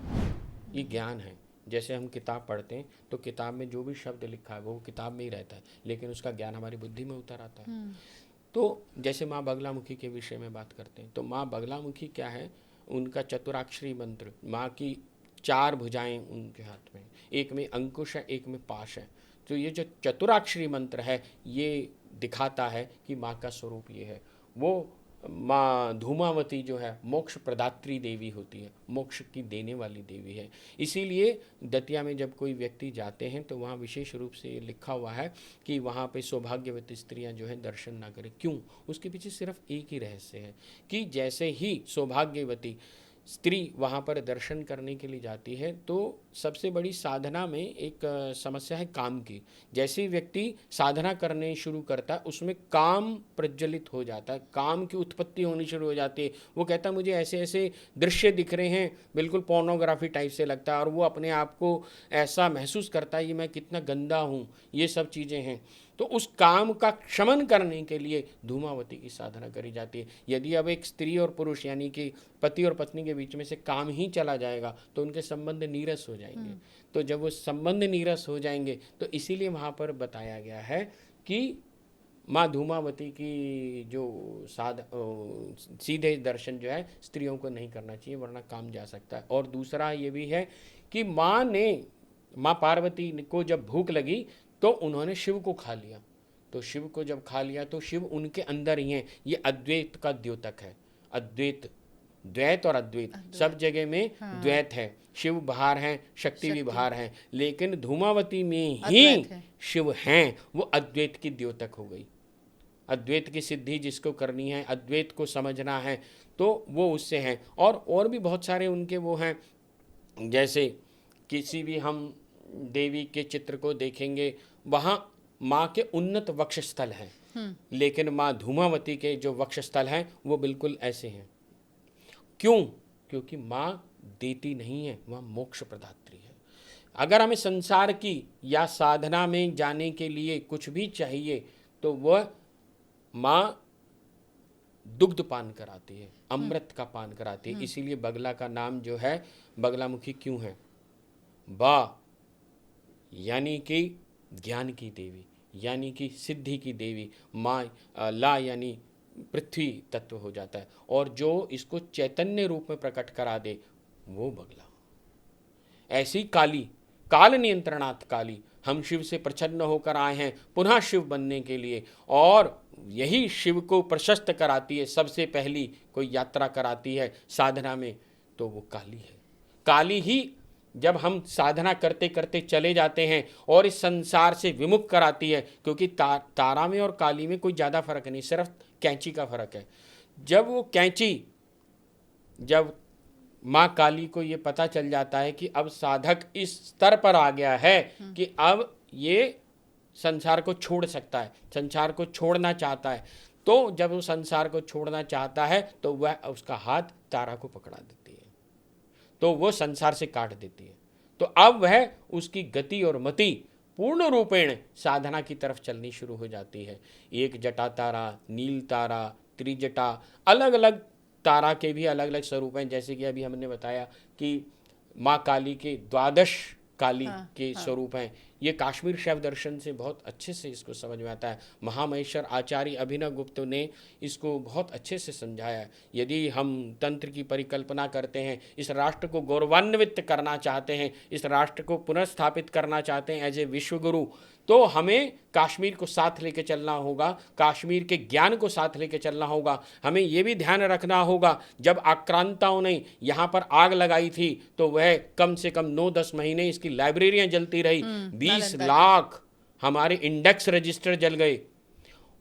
ये ज्ञान है। जैसे हम किताब पढ़ते हैं तो किताब में जो भी शब्द लिखा है वो किताब में ही रहता है, लेकिन उसका ज्ञान हमारी बुद्धि में उतर आता है। तो जैसे माँ बगलामुखी के विषय में बात करते हैं तो माँ बगलामुखी क्या है, उनका चतुराक्षरी मंत्र, माँ की 4 भुजाएं उनके हाथ में, एक में अंकुश है, एक में पाश है। तो ये जो चतुराक्षरी मंत्र है ये दिखाता है कि माँ का स्वरूप ये है। वो माँ धूमावती जो है मोक्ष प्रदात्री देवी होती है, मोक्ष की देने वाली देवी है। इसीलिए दतिया में जब कोई व्यक्ति जाते हैं तो वहाँ विशेष रूप से ये लिखा हुआ है कि वहाँ पे सौभाग्यवती स्त्रियाँ जो है दर्शन ना करें। क्यों? उसके पीछे सिर्फ एक ही रहस्य है कि जैसे ही सौभाग्यवती स्त्री वहाँ पर दर्शन करने के लिए जाती है तो सबसे बड़ी साधना में एक समस्या है काम की। जैसे ही व्यक्ति साधना करने शुरू करता है उसमें काम प्रज्वलित हो जाता है, काम की उत्पत्ति होनी शुरू हो जाती है। वो कहता है मुझे ऐसे ऐसे दृश्य दिख रहे हैं, बिल्कुल पोर्नोग्राफी टाइप से लगता है, और वो अपने आप को ऐसा महसूस करता है कि मैं कितना गंदा हूँ, ये सब चीज़ें हैं। तो उस काम का शमन करने के लिए धूमावती की साधना करी जाती है। यदि अब एक स्त्री और पुरुष यानी कि पति और पत्नी के बीच में से काम ही चला जाएगा तो उनके संबंध नीरस हो जाएंगे। तो जब वो संबंध नीरस हो जाएंगे तो इसीलिए वहाँ पर बताया गया है कि माँ धूमावती की जो सीधे दर्शन जो है स्त्रियों को नहीं करना चाहिए, वरना काम जा सकता है। और दूसरा ये भी है कि माँ पार्वती को जब भूख लगी तो उन्होंने शिव को खा लिया। तो शिव को जब खा लिया तो शिव उनके अंदर ही हैं। ये अद्वैत का द्योतक है। अद्वैत, द्वैत और अद्वैत सब जगह में द्वैत है। शिव बाहर हैं, शक्ति भी बाहर हैं, लेकिन धूमावती में ही शिव हैं। वो अद्वैत की द्योतक हो गई। अद्वैत की सिद्धि जिसको करनी है, अद्वैत को समझना है, तो वो उससे हैं। और भी बहुत सारे उनके वो हैं। जैसे किसी भी हम देवी के चित्र को देखेंगे, वहाँ माँ के उन्नत वक्षस्थल हैं, लेकिन माँ धूमावती के जो वक्षस्थल हैं वो बिल्कुल ऐसे हैं। क्यों? क्योंकि माँ देती नहीं है, वह मोक्ष प्रदात्री है। अगर हमें संसार की या साधना में जाने के लिए कुछ भी चाहिए तो वह माँ दुग्ध पान कराती है, अमृत का पान कराती है। इसीलिए बगला का नाम जो है बगलामुखी क्यों है? बा यानी कि ज्ञान की देवी, यानी कि सिद्धि की देवी। माँ ला यानी पृथ्वी तत्व हो जाता है, और जो इसको चैतन्य रूप में प्रकट करा दे वो बगला। ऐसी काली, काल नियंत्रणात् काली, हम शिव से प्रसन्न होकर आए हैं पुनः शिव बनने के लिए, और यही शिव को प्रशस्त कराती है। सबसे पहली कोई यात्रा कराती है साधना में तो वो काली है। काली ही जब हम साधना करते करते चले जाते हैं और इस संसार से विमुख कराती है, क्योंकि तारा में और काली में कोई ज़्यादा फर्क नहीं, सिर्फ कैंची का फर्क है। जब वो कैंची, जब माँ काली को ये पता चल जाता है कि अब साधक इस स्तर पर आ गया है कि अब ये संसार को छोड़ सकता है, संसार को छोड़ना चाहता है, तो जब वो संसार को छोड़ना चाहता है तो वह उसका हाथ तारा को पकड़ा देती है, तो वो संसार से काट देती है। तो अब वह उसकी गति और मति पूर्ण रूपेण साधना की तरफ चलनी शुरू हो जाती है। एक जटा तारा, नील तारा, त्रिजटा, अलग अलग तारा के भी अलग अलग स्वरूप हैं। जैसे कि अभी हमने बताया कि माँ काली के 12 काली के स्वरूप हैं। ये काश्मीर शैव दर्शन से बहुत अच्छे से इसको समझ में आता है। महामहेश्वर आचार्य अभिनव गुप्त ने इसको बहुत अच्छे से समझाया है। यदि हम तंत्र की परिकल्पना करते हैं, इस राष्ट्र को गौरवान्वित करना चाहते हैं, इस राष्ट्र को पुनर्स्थापित करना चाहते हैं एज ए विश्वगुरु, तो हमें कश्मीर को साथ लेके चलना होगा, कश्मीर के ज्ञान को साथ लेके चलना होगा। हमें ये भी ध्यान रखना होगा, जब आक्रांताओं ने यहाँ पर आग लगाई थी तो वह कम से कम 9-10 महीने इसकी लाइब्रेरियाँ जलती रही, 20 लाख हमारे इंडेक्स रजिस्टर जल गए।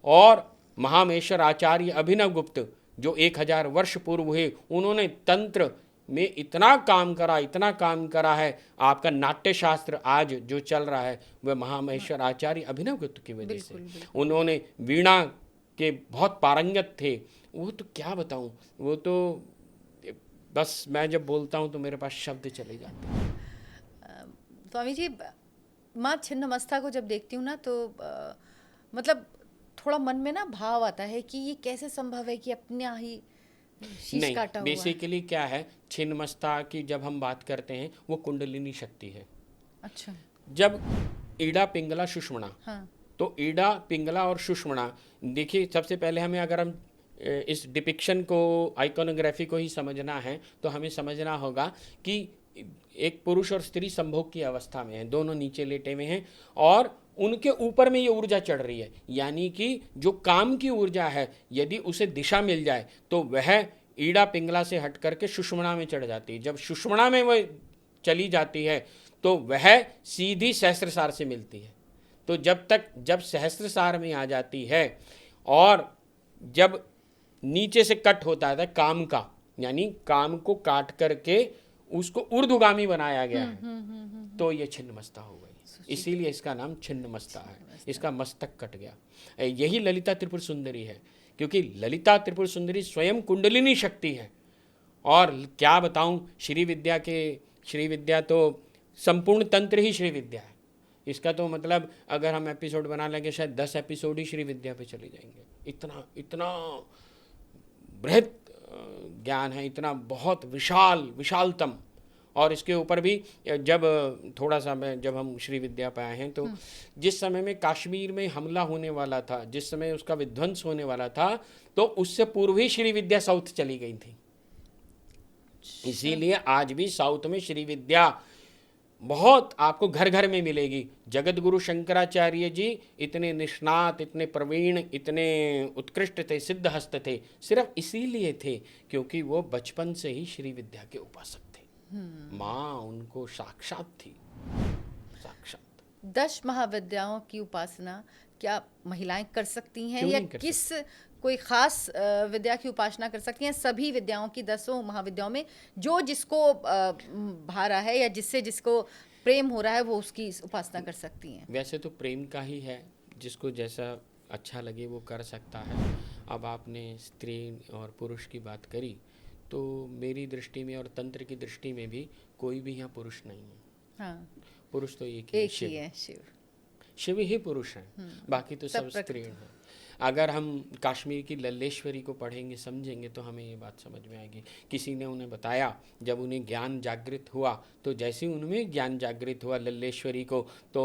और महामहेश्वर आचार्य अभिनव गुप्त जो 1000 वर्ष पूर्व हुए, उन्होंने तंत्र में इतना काम करा है। आपका नाट्य शास्त्र आज जो चल रहा है वह महामहेश्वर आचार्य अभिनव गुप्त की वजह से। उन्होंने वीणा के बहुत पारंगत थे। वो तो क्या बताऊं, वो तो बस मैं जब बोलता हूं तो मेरे पास शब्द चले जाते हैं। स्वामी जी, माँ छिन्नमस्ता को जब देखती हूँ ना तो मतलब थोड़ा मन में ना भाव आता है कि ये कैसे संभव है कि अपना ही शीश काटा हुआ। बेसिकली क्या है, छिन्नमस्ता की जब हम बात करते हैं वो कुंडलिनी शक्ति है। अच्छा। जब ईड़ा पिंगला सुषुम्ना, हाँ। तो ईड़ा पिंगला और सुषुम्ना, देखिए सबसे पहले हमें, अगर हम इस डिपिक्शन को, आइकोनोग्राफी को ही समझना है तो हमें समझना होगा कि एक पुरुष और स्त्री संभोग की अवस्था में हैं, दोनों नीचे लेटे हुए हैं और उनके ऊपर में ये ऊर्जा चढ़ रही है। यानी कि जो काम की ऊर्जा है, यदि उसे दिशा मिल जाए तो वह ईड़ा पिंगला से हट करके सुषुम्ना में चढ़ जाती है। जब सुषुम्ना में वह चली जाती है तो वह सीधी सहस्त्रसार से मिलती है। तो जब सहस्त्रसार में आ जाती है और जब नीचे से कट होता है काम का, यानी काम को काट करके उसको ऊर्ध्वगामी बनाया गया है, तो ये छिन्नमस्ता हो गई। इसीलिए इसका नाम छिन्नमस्ता है, इसका मस्तक कट गया। यही ललिता त्रिपुर सुंदरी है, क्योंकि ललिता त्रिपुर सुंदरी स्वयं कुंडलिनी शक्ति है। और क्या बताऊं, श्री विद्या तो संपूर्ण तंत्र ही श्री विद्या है। इसका तो मतलब अगर हम एपिसोड बना लेंगे शायद 10 एपिसोड ही श्री विद्या पे चले जाएंगे। इतना इतना बृहत ज्ञान है, इतना बहुत विशालतम। और इसके ऊपर भी जब थोड़ा सा जब हम श्री विद्या पे आए हैं तो जिस समय में कश्मीर में हमला होने वाला था, जिस समय उसका विध्वंस होने वाला था, तो उससे पूर्व ही श्री विद्या साउथ चली गई थी। इसीलिए आज भी साउथ में श्री विद्या बहुत आपको घर घर में मिलेगी। जगत गुरु शंकराचार्य जी इतने निष्णात, इतने प्रवीण, इतने उत्कृष्ट थे, सिद्ध हस्त थे, सिर्फ इसीलिए थे क्योंकि वो बचपन से ही श्री विद्या के उपासक थे। माँ उनको साक्षात थी, साक्षात। 10 महाविद्याओं की उपासना क्या महिलाएं कर सकती हैं, क्यों या नहीं कर किस कोई खास विद्या की उपासना कर सकती हैं? सभी विद्याओं की, 10 महाविद्याओं में जो जिसको भा रहा है या जिससे जिसको प्रेम हो रहा है वो उसकी उपासना कर सकती हैं। वैसे तो प्रेम का ही है, जिसको जैसा अच्छा लगे वो कर सकता है। अब आपने स्त्री और पुरुष की बात करी, तो मेरी दृष्टि में और तंत्र की दृष्टि में भी कोई भी यहाँ पुरुष नहीं है। हाँ, पुरुष तो एक एक शिव। ही है, शिव। शिव ही पुरुष हैं, बाकी तो सब स्त्री हैं। अगर हम कश्मीर की लल्लेश्वरी को पढ़ेंगे, समझेंगे, तो हमें ये बात समझ में आएगी। किसी ने उन्हें बताया, जब उन्हें ज्ञान जागृत हुआ, तो जैसे ही उनमें ज्ञान जागृत हुआ लल्लेश्वरी को, तो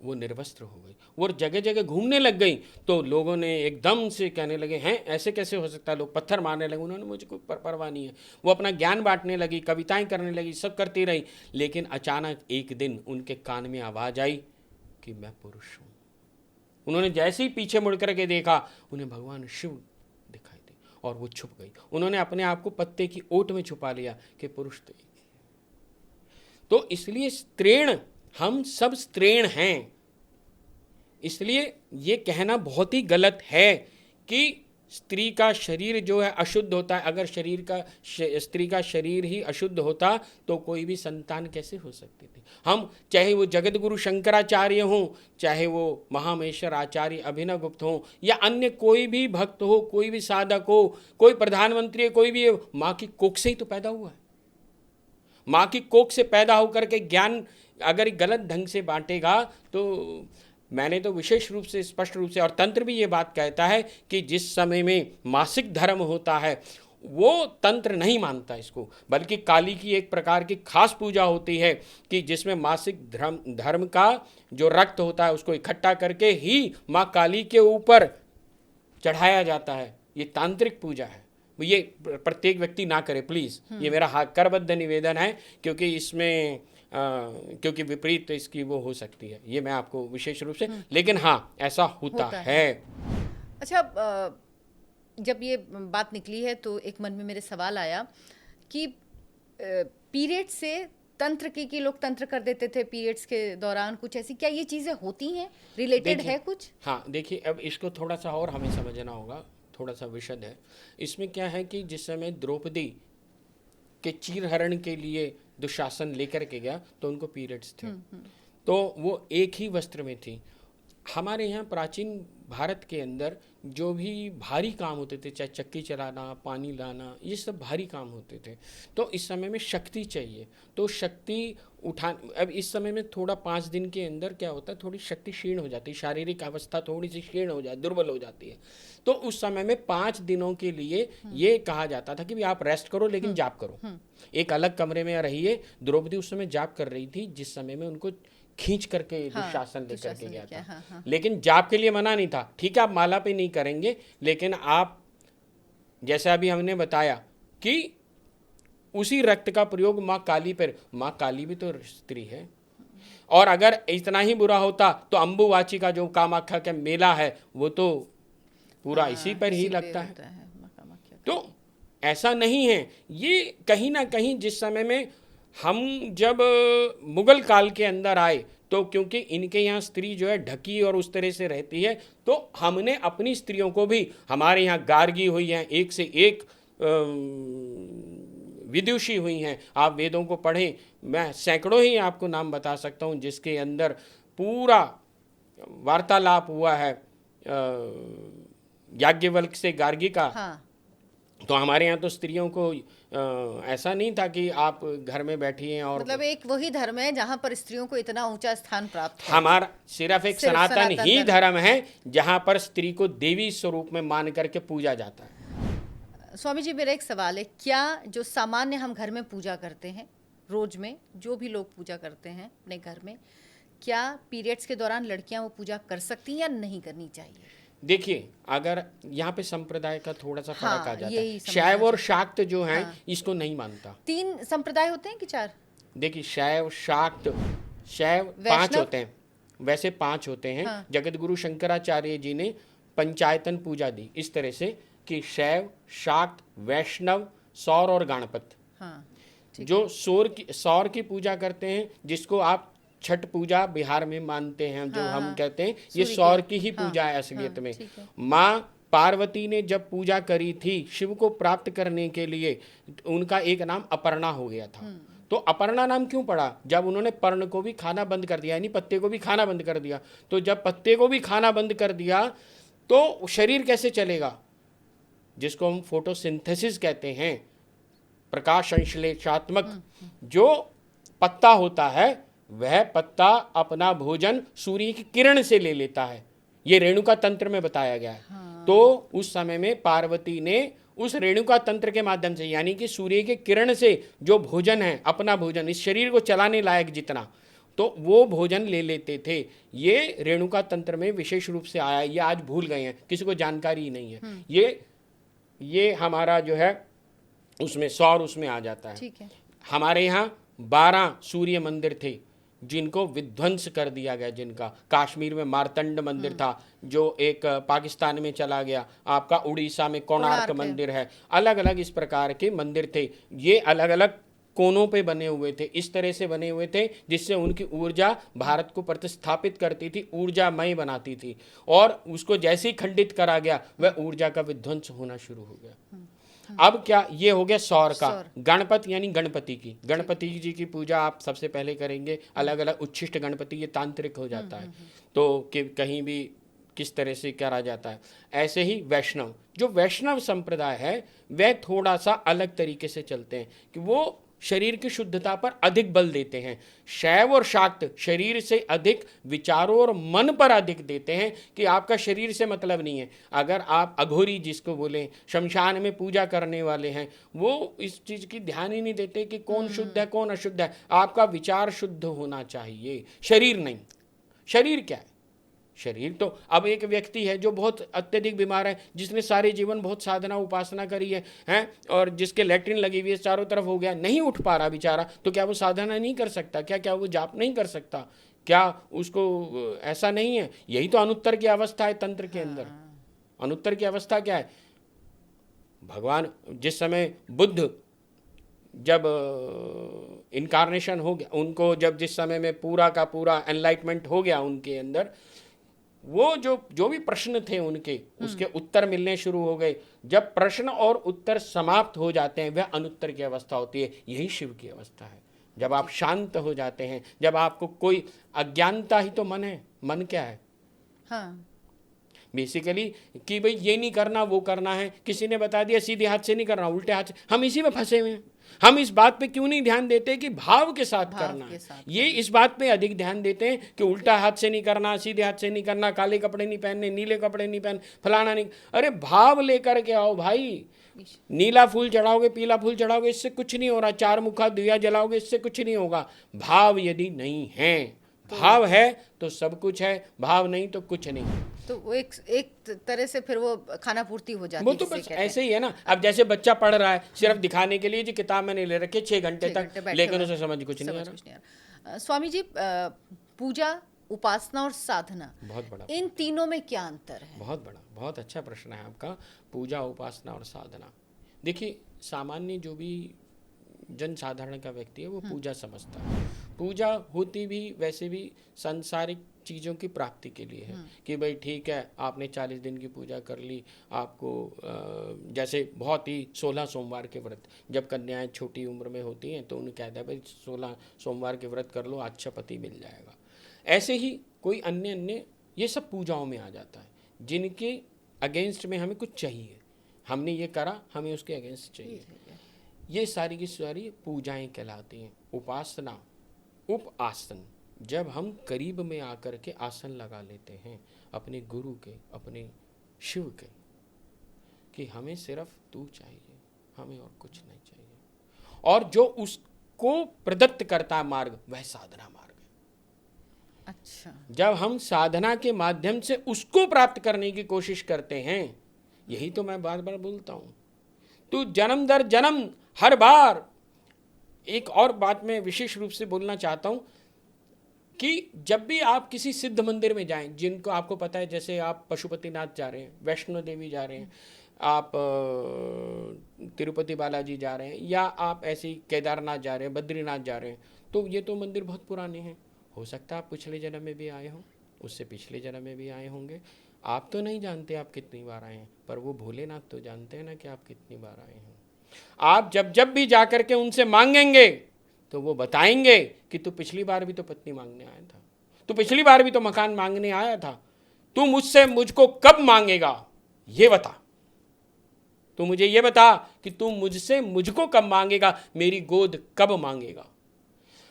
वो निर्वस्त्र हो गई, वो जगह जगह घूमने लग गई। तो लोगों ने एकदम से कहने लगे, हैं ऐसे कैसे हो सकता है, लोग पत्थर मारने लगे। उन्होंने मुझे कोई परवाह नहीं है। वो अपना ज्ञान बांटने लगी, कविताएं करने लगी, सब करती रही। लेकिन अचानक एक दिन उनके कान में आवाज़ आई कि मैं पुरुष हूँ। उन्होंने जैसे ही पीछे मुड़ करके देखा, उन्हें भगवान शिव दिखाई दे और वो छुप गई। उन्होंने अपने आप को पत्ते की ओट में छुपा लिया कि पुरुष तो एक ही है। तो इसलिए स्त्रीण, हम सब स्त्रीण हैं। इसलिए ये कहना बहुत ही गलत है कि स्त्री का शरीर जो है अशुद्ध होता है। अगर स्त्री का शरीर ही अशुद्ध होता तो कोई भी संतान कैसे हो सकती थी। हम चाहे वो जगत गुरु शंकराचार्य हों, चाहे वो महामेश्वर आचार्य अभिनव गुप्त हों, या अन्य कोई भी भक्त हो, कोई भी साधक हो, कोई प्रधानमंत्री है, कोई भी, माँ की कोख से ही तो पैदा हुआ है। माँ की कोख से पैदा होकर के ज्ञान अगर गलत ढंग से बांटेगा, तो मैंने तो विशेष रूप से, स्पष्ट रूप से, और तंत्र भी ये बात कहता है कि जिस समय में मासिक धर्म होता है, वो तंत्र नहीं मानता इसको, बल्कि काली की एक प्रकार की खास पूजा होती है कि जिसमें मासिक धर्म का जो रक्त होता है उसको इकट्ठा करके ही माँ काली के ऊपर चढ़ाया जाता है। ये तांत्रिक पूजा है। ये प्रत्येक व्यक्ति ना करे प्लीज़, ये मेरा करबद्ध निवेदन है, क्योंकि इसमें क्योंकि विपरीत इसकी वो हो सकती है, ये मैं आपको विशेष रूप से, लेकिन हाँ ऐसा होता है। अच्छा, जब ये बात निकली है तो एक मन में मेरे सवाल आया कि पीरियड से तंत्र की लोग तंत्र कर देते थे पीरियड्स के दौरान, कुछ ऐसी क्या ये चीज़ें होती हैं, रिलेटेड है कुछ? हाँ देखिए, अब इसको थोड़ा सा और हमें समझना होगा, थोड़ा सा विशद है। इसमें क्या है कि जिस समय द्रौपदी के चीरहरण के लिए दुशासन लेकर के गया तो उनको पीरियड्स थे, तो वो एक ही वस्त्र में थी। हमारे यहाँ प्राचीन भारत के अंदर जो भी भारी काम होते थे, चाहे चक्की चलाना, पानी लाना, ये सब भारी काम होते थे। तो इस समय में शक्ति चाहिए, तो शक्ति अब इस समय में थोड़ा 5 दिन के अंदर क्या होता है, थोड़ी शक्ति क्षीण हो जाती है, शारीरिक अवस्था थोड़ी सी क्षीण हो जाती, दुर्बल हो जाती है। तो उस समय में 5 दिनों के लिए ये कहा जाता था कि भी आप रेस्ट करो, लेकिन जाप करो, एक अलग कमरे में रहिए। द्रौपदी उस समय जाप कर रही थी, जिस समय में उनको खींच करके दुशासन लेकर के गया था। लेकिन जाप के लिए मना नहीं था। ठीक है, आप माला पे नहीं करेंगे, लेकिन आप जैसा अभी हमने बताया कि उसी रक्त का प्रयोग माँ काली पर, माँ काली भी तो स्त्री है। और अगर इतना ही बुरा होता तो अम्बुवाची का जो कामाख्या का मेला है वो तो पूरा इसी पर ही लगता है। तो ऐसा नहीं है। ये कहीं ना कहीं जिस समय में हम जब मुगल काल के अंदर आए, तो क्योंकि इनके यहाँ स्त्री जो है ढकी और उस तरह से रहती है, तो हमने अपनी स्त्रियों को भी, हमारे यहाँ गार्गी हुई हैं, एक से एक विदुषी हुई हैं। आप वेदों को पढ़ें, मैं सैकड़ों ही आपको नाम बता सकता हूँ जिसके अंदर पूरा वार्तालाप हुआ है याज्ञवल्क्य से गार्गी का। तो हमारे यहाँ तो स्त्रियों को ऐसा नहीं था कि आप घर में बैठिए और मतलब एक वही धर्म है जहाँ पर स्त्रियों को इतना ऊंचा स्थान प्राप्त है। हमारा सिर्फ एक सिर्फ सनातन सनातन ही धर्म। धर्म है जहाँ पर स्त्री को देवी स्वरूप में मान करके पूजा जाता है। स्वामी जी, मेरा एक सवाल है, क्या जो सामान्य हम घर में पूजा करते हैं, रोज में जो भी लोग पूजा करते हैं अपने घर में, क्या पीरियड्स के दौरान लड़कियां वो पूजा कर सकती हैं या नहीं करनी चाहिए? देखिए, अगर यहाँ पे संप्रदाय का थोड़ा सा फर्क आ जाता यही है। समझना शैव और चाहती शाक्त जो हैं हाँ। इसको नहीं मानता। 3 संप्रदाय होते हैं कि 4? देखिए, शैव शाक्त शैव 5 वैष्णव? होते हैं, वैसे 5 होते हैं। हाँ। जगत गुरु शंकराचार्य जी ने पंचायतन पूजा दी इस तरह से कि शैव, शाक्त, वैष्णव, सौर और गणपत। हाँ, ठीक जो सौर की पूजा करते हैं, जिसको आप छठ पूजा बिहार में मानते हैं, जो हाँ, हम हाँ। कहते हैं ये सूर्य की। सौर की ही हाँ, पूजा है असलियत हाँ, में। ठीक है। माँ पार्वती ने जब पूजा करी थी शिव को प्राप्त करने के लिए, उनका एक नाम अपर्णा हो गया था। तो अपर्णा नाम क्यों पड़ा? जब उन्होंने पर्ण को भी खाना बंद कर दिया, यानी पत्ते को भी खाना बंद कर दिया। तो जब पत्ते को भी खाना बंद कर दिया तो शरीर कैसे चलेगा? जिसको हम फोटोसिंथेसिस कहते हैं, प्रकाश संश्लेषात्मक जो पत्ता होता है, वह पत्ता अपना भोजन सूर्य की किरण से ले लेता है। ये रेणुका तंत्र में बताया गया है। तो उस समय में पार्वती ने उस रेणुका तंत्र के माध्यम से, यानी कि सूर्य के किरण से जो भोजन है, अपना भोजन, इस शरीर को चलाने लायक जितना, तो वो भोजन ले लेते थे। ये रेणुका तंत्र में विशेष रूप से आया। ये आज भूल गए हैं, किसी को जानकारी ही नहीं है। ये हमारा जो है उसमें सौर उसमें आ जाता है। ठीक है। हमारे यहाँ 12 सूर्य मंदिर थे जिनको विध्वंस कर दिया गया। जिनका काश्मीर में मार्तंड मंदिर था, जो एक पाकिस्तान में चला गया। आपका उड़ीसा में कोणार्क मंदिर है। अलग अलग इस प्रकार के मंदिर थे। ये अलग अलग कोनों पे बने हुए थे, इस तरह से बने हुए थे जिससे उनकी ऊर्जा भारत को प्रतिस्थापित करती थी, ऊर्जामय बनाती थी। और उसको जैसे ही खंडित करा गया, वह ऊर्जा का विध्वंस होना शुरू हो गया। अब क्या, ये हो गया सौर का। गणपत यानी गणपति की, गणपति जी की पूजा आप सबसे पहले करेंगे। अलग अलग उच्छिष्ट गणपति, ये तांत्रिक हो जाता है, तो कि कहीं भी किस तरह से करा जाता है। ऐसे ही वैष्णव, जो वैष्णव संप्रदाय है, वह थोड़ा सा अलग तरीके से चलते हैं कि वो शरीर की शुद्धता पर अधिक बल देते हैं। शैव और शाक्त शरीर से अधिक विचारों और मन पर अधिक देते हैं कि आपका शरीर से मतलब नहीं है। अगर आप अघोरी जिसको बोले, शमशान में पूजा करने वाले हैं, वो इस चीज़ की ध्यान ही नहीं देते कि कौन शुद्ध है कौन अशुद्ध है। आपका विचार शुद्ध होना चाहिए, शरीर नहीं। शरीर क्या है? शरीर तो, अब एक व्यक्ति है जो बहुत अत्यधिक बीमार है, जिसने सारे जीवन बहुत साधना उपासना करी है, हैं, और जिसके लैट्रिन लगी हुई है, चारों तरफ हो गया, नहीं उठ पा रहा बेचारा, तो क्या वो साधना नहीं कर सकता? क्या वो जाप नहीं कर सकता? क्या उसको ऐसा नहीं है? यही तो अनुत्तर की अवस्था है तंत्र के अंदर। अनुत्तर की अवस्था क्या है? भगवान जिस समय बुद्ध जब इनकारनेशन हो गया, उनको जब जिस समय में पूरा का पूरा एनलाइटमेंट हो गया उनके अंदर, वो जो भी प्रश्न थे उनके, उसके उत्तर मिलने शुरू हो गए। जब प्रश्न और उत्तर समाप्त हो जाते हैं, वह अनुत्तर की अवस्था होती है। यही शिव की अवस्था है। जब आप शांत हो जाते हैं, जब आपको कोई अज्ञानता ही तो मन है। मन क्या है? हाँ, बेसिकली कि भाई ये नहीं करना वो करना है। किसी ने बता दिया सीधे हाथ से नहीं करना, उल्टे हाथ से। हम इसी में फंसे हुए हैं। हम इस बात पे क्यों नहीं ध्यान देते कि भाव के साथ करना है। ये इस बात पे अधिक ध्यान देते हैं कि उल्टा हाथ से नहीं करना, सीधे हाथ से नहीं करना, काले कपड़े नहीं पहनने, नीले कपड़े नहीं पहन, फलाना नहीं। अरे भाव लेकर के आओ भाई। नीला फूल चढ़ाओगे, पीला फूल चढ़ाओगे, इससे कुछ नहीं हो रहा। 4 मुखा दिया जलाओगे, इससे कुछ नहीं होगा। भाव यदि नहीं है, भाव है तो सब कुछ है, भाव नहीं तो कुछ नहीं। तो वो एक तरह से फिर वो खाना पूर्ति हो जाती है। वो तो बस ऐसे ही है ना। अब जैसे बच्चा पढ़ रहा है सिर्फ दिखाने के लिए, जी किताब मैंने ले रखी है 6 घंटे तक, लेकिन उसे समझ कुछ नहीं आ रहा। स्वामी जी, पूजा, उपासना और साधना, बहुत बड़ा, इन तीनों में क्या अंतर है? बहुत बड़ा, बहुत अच्छा प्रश्न है आपका। पूजा, उपासना और साधना। देखिए, सामान्य जो भी जन साधारण का व्यक्ति है वो पूजा समझता है। पूजा होती भी वैसे भी सांसारिक चीज़ों की प्राप्ति के लिए है कि भाई ठीक है, आपने 40 दिन की पूजा कर ली, आपको जैसे बहुत ही 16 सोमवार के व्रत, जब कन्याएं छोटी उम्र में होती हैं तो उन्हें कहता है भाई 16 सोमवार के व्रत कर लो, अच्छा पति मिल जाएगा। ऐसे ही कोई अन्य ये सब पूजाओं में आ जाता है जिनके अगेंस्ट में हमें कुछ चाहिए। हमने ये करा, हमें उसके अगेंस्ट चाहिए। ये सारी की सारी पूजाएं कहलाती हैं। उपासना, उप आसन, जब हम करीब में आकर के आसन लगा लेते हैं अपने गुरु के, अपने शिव के, कि हमें सिर्फ तू चाहिए, हमें और कुछ नहीं चाहिए, और जो उसको प्रदत्त करता मार्ग वह साधना मार्ग है। अच्छा, जब हम साधना के माध्यम से उसको प्राप्त करने की कोशिश करते हैं, यही तो मैं बार बार बोलता हूं, तू जन्म दर जन्म हर बार। एक और बात मैं विशेष रूप से बोलना चाहता हूं कि जब भी आप किसी सिद्ध मंदिर में जाएं, जिनको आपको पता है, जैसे आप पशुपतिनाथ जा रहे हैं, वैष्णो देवी जा रहे हैं, आप तिरुपति बालाजी जा रहे हैं, या आप ऐसे ही केदारनाथ जा रहे हैं, बद्रीनाथ जा रहे हैं, तो ये तो मंदिर बहुत पुराने हैं। हो सकता है आप पिछले जन्म में भी आए हों, उससे पिछले जन्म में भी आए होंगे। आप तो नहीं जानते आप कितनी बार आए हैं, पर वो भोलेनाथ तो जानते हैं ना कि आप कितनी बार आए हैं। आप जब भी जा कर के उनसे मांगेंगे तो वो बताएंगे कि तू पिछली बार भी तो पत्नी मांगने आया था, तू पिछली बार भी तो मकान मांगने आया था, तू मुझसे मुझको कब मांगेगा ये बता, तू मुझे ये बता कि तू मुझसे मुझको कब मांगेगा, मेरी गोद कब मांगेगा।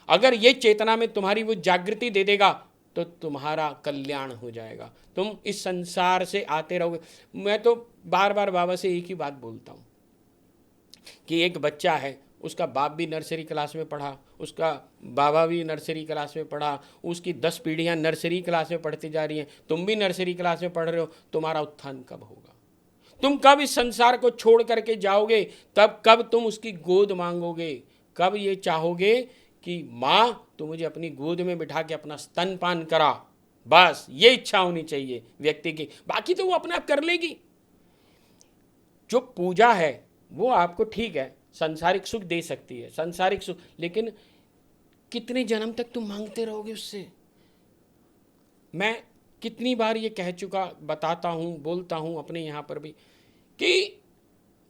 अगर ये चेतना में तुम्हारी वो जागृति दे देगा तो तुम्हारा कल्याण हो जाएगा, तुम इस संसार से आते रहोगे। मैं तो बार बार बाबा से एक ही बात बोलता हूँ कि एक बच्चा है, उसका बाप भी नर्सरी क्लास में पढ़ा, उसका बाबा भी नर्सरी क्लास में पढ़ा, उसकी 10 पीढ़ियाँ नर्सरी क्लास में पढ़ती जा रही हैं, तुम भी नर्सरी क्लास में पढ़ रहे हो। तुम्हारा उत्थान कब होगा? तुम कब इस संसार को छोड़ करके जाओगे? तब कब तुम उसकी गोद मांगोगे? कब ये चाहोगे कि माँ तू मुझे अपनी गोद में बिठा के अपना स्तनपान करा? बस ये इच्छा होनी चाहिए व्यक्ति की, बाकी तो वो अपने आप कर लेगी। जो पूजा है वो आपको ठीक है सांसारिक सुख दे सकती है, सांसारिक सुख, लेकिन कितने जन्म तक तुम मांगते रहोगे उससे? मैं कितनी बार ये कह चुका, बताता हूँ, बोलता हूँ अपने यहाँ पर भी, कि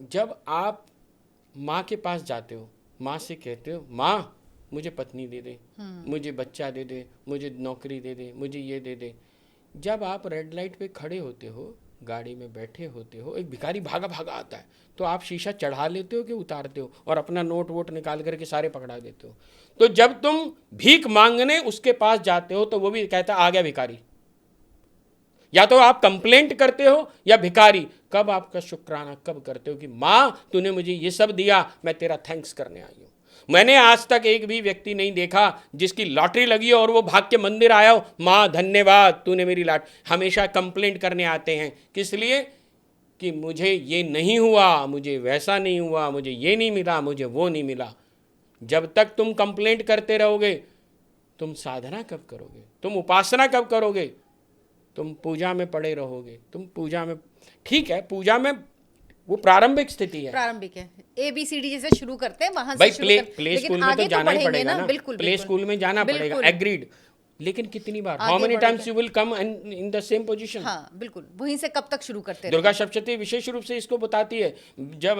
जब आप माँ के पास जाते हो, माँ से कहते हो माँ मुझे पत्नी दे दे, मुझे बच्चा दे दे, मुझे नौकरी दे दे, मुझे ये दे दे। जब आप रेड लाइट पे खड़े होते हो, गाड़ी में बैठे होते हो, एक भिखारी भागा भागा आता है, तो आप शीशा चढ़ा लेते हो कि उतारते हो, और अपना नोट वोट निकाल करके सारे पकड़ा देते हो। तो जब तुम भीख मांगने उसके पास जाते हो तो वो भी कहता आ गया भिखारी। या तो आप कंप्लेंट करते हो या भिखारी। कब आपका शुक्राना कब करते हो कि माँ तूने मुझे ये सब दिया, मैं तेरा थैंक्स करने आई हूँ। मैंने आज तक एक भी व्यक्ति नहीं देखा जिसकी लॉटरी लगी हो और वो भाग के मंदिर आया हो, माँ धन्यवाद तूने मेरी हमेशा कंप्लेंट करने आते हैं। किस लिए? कि मुझे ये नहीं हुआ, मुझे वैसा नहीं हुआ, मुझे ये नहीं मिला, मुझे वो नहीं मिला। जब तक तुम कंप्लेंट करते रहोगे, तुम साधना कब करोगे? तुम उपासना कब करोगे? तुम पूजा में पड़े रहोगे। तुम पूजा में, ठीक है, पूजा में वो प्रारंभिक स्थिति है, प्रारंभिक है, ABCD जैसे शुरू करते हैं वहां भाई से शुरू प्ले स्कूल में तो जाना ही पड़ेगा ना, बिल्कुल प्ले स्कूल में जाना पड़ेगा, एग्रीड। लेकिन कितनी बार, how many times you will come in the same position? हाँ बिल्कुल, वहीं से कब तक शुरू करते हैं। दुर्गा सप्तशती विशेष रूप से इसको बताती है। जब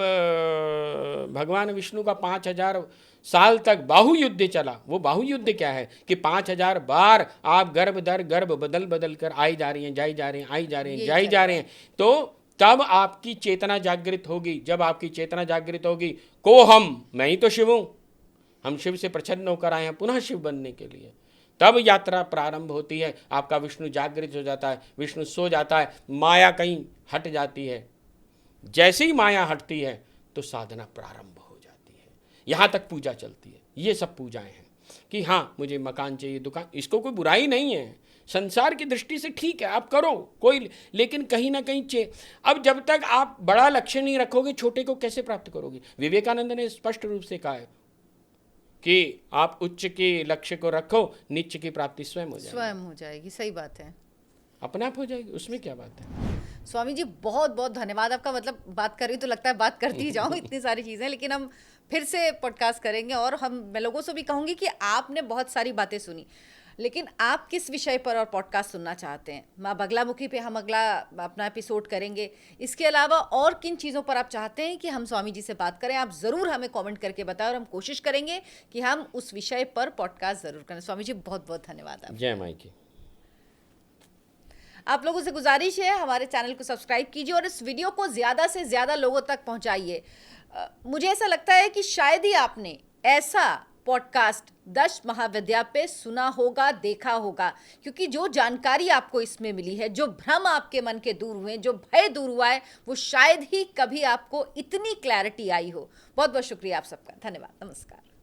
भगवान विष्णु का 5000 साल तक बाहु युद्ध चला, वो बाहु युद्ध क्या है कि 5000 बार आप गर्भ दर गर्भ बदल बदल कर आई जा रही हैं, जाई जा रहे हैं, आई जा रहे हैं, जाई जा रहे हैं, तो तब आपकी चेतना जागृत होगी। जब आपकी चेतना जागृत होगी, को हम, मैं ही तो शिव हूं, हम शिव से प्रच्छन्न होकर आए हैं पुनः शिव बनने के लिए, तब यात्रा प्रारंभ होती है। आपका विष्णु जागृत हो जाता है, विष्णु सो जाता है, माया कहीं हट जाती है। जैसे ही माया हटती है तो साधना प्रारंभ हो जाती है। यहाँ तक पूजा चलती है। ये सब पूजाएं हैं कि हाँ मुझे मकान चाहिए, दुकान, इसको कोई बुराई नहीं है, संसार की दृष्टि से ठीक है, आप करो कोई, लेकिन कहीं ना कहीं अब जब तक आप बड़ा लक्ष्य नहीं रखोगे, छोटे को कैसे प्राप्त करोगे? विवेकानंद ने स्पष्ट रूप से कहा है कि आप उच्च के लक्ष्य को रखो, नीच की प्राप्ति स्वयं हो जाएगी। स्वयं हो जाएगी, सही बात है, अपने आप हो जाएगी, उसमें क्या बात है। स्वामी जी बहुत बहुत धन्यवाद आपका। मतलब बात कर रही तो लगता है बात करती ही जाऊँ, इतनी सारी चीज़ें, लेकिन हम फिर से पॉडकास्ट करेंगे। और मैं लोगों से भी कहूँगी कि आपने बहुत सारी बातें सुनी, लेकिन आप किस विषय पर और पॉडकास्ट सुनना चाहते हैं? माँ बगलामुखी पे हम अगला अपना एपिसोड करेंगे। इसके अलावा और किन चीज़ों पर आप चाहते हैं कि हम स्वामी जी से बात करें, आप ज़रूर हमें कमेंट करके बताएं, और हम कोशिश करेंगे कि हम उस विषय पर पॉडकास्ट ज़रूर करें। स्वामी जी बहुत बहुत धन्यवाद। आप जय माई की। आप लोगों से गुजारिश है हमारे चैनल को सब्सक्राइब कीजिए और इस वीडियो को ज़्यादा से ज़्यादा लोगों तक पहुंचाइए। मुझे ऐसा लगता है कि शायद ही आपने ऐसा पॉडकास्ट दश महाविद्या पे सुना होगा, देखा होगा, क्योंकि जो जानकारी आपको इसमें मिली है, जो भ्रम आपके मन के दूर हुए, जो भय दूर हुआ है, वो शायद ही कभी आपको इतनी क्लैरिटी आई हो। बहुत बहुत शुक्रिया आप सबका, धन्यवाद, नमस्कार।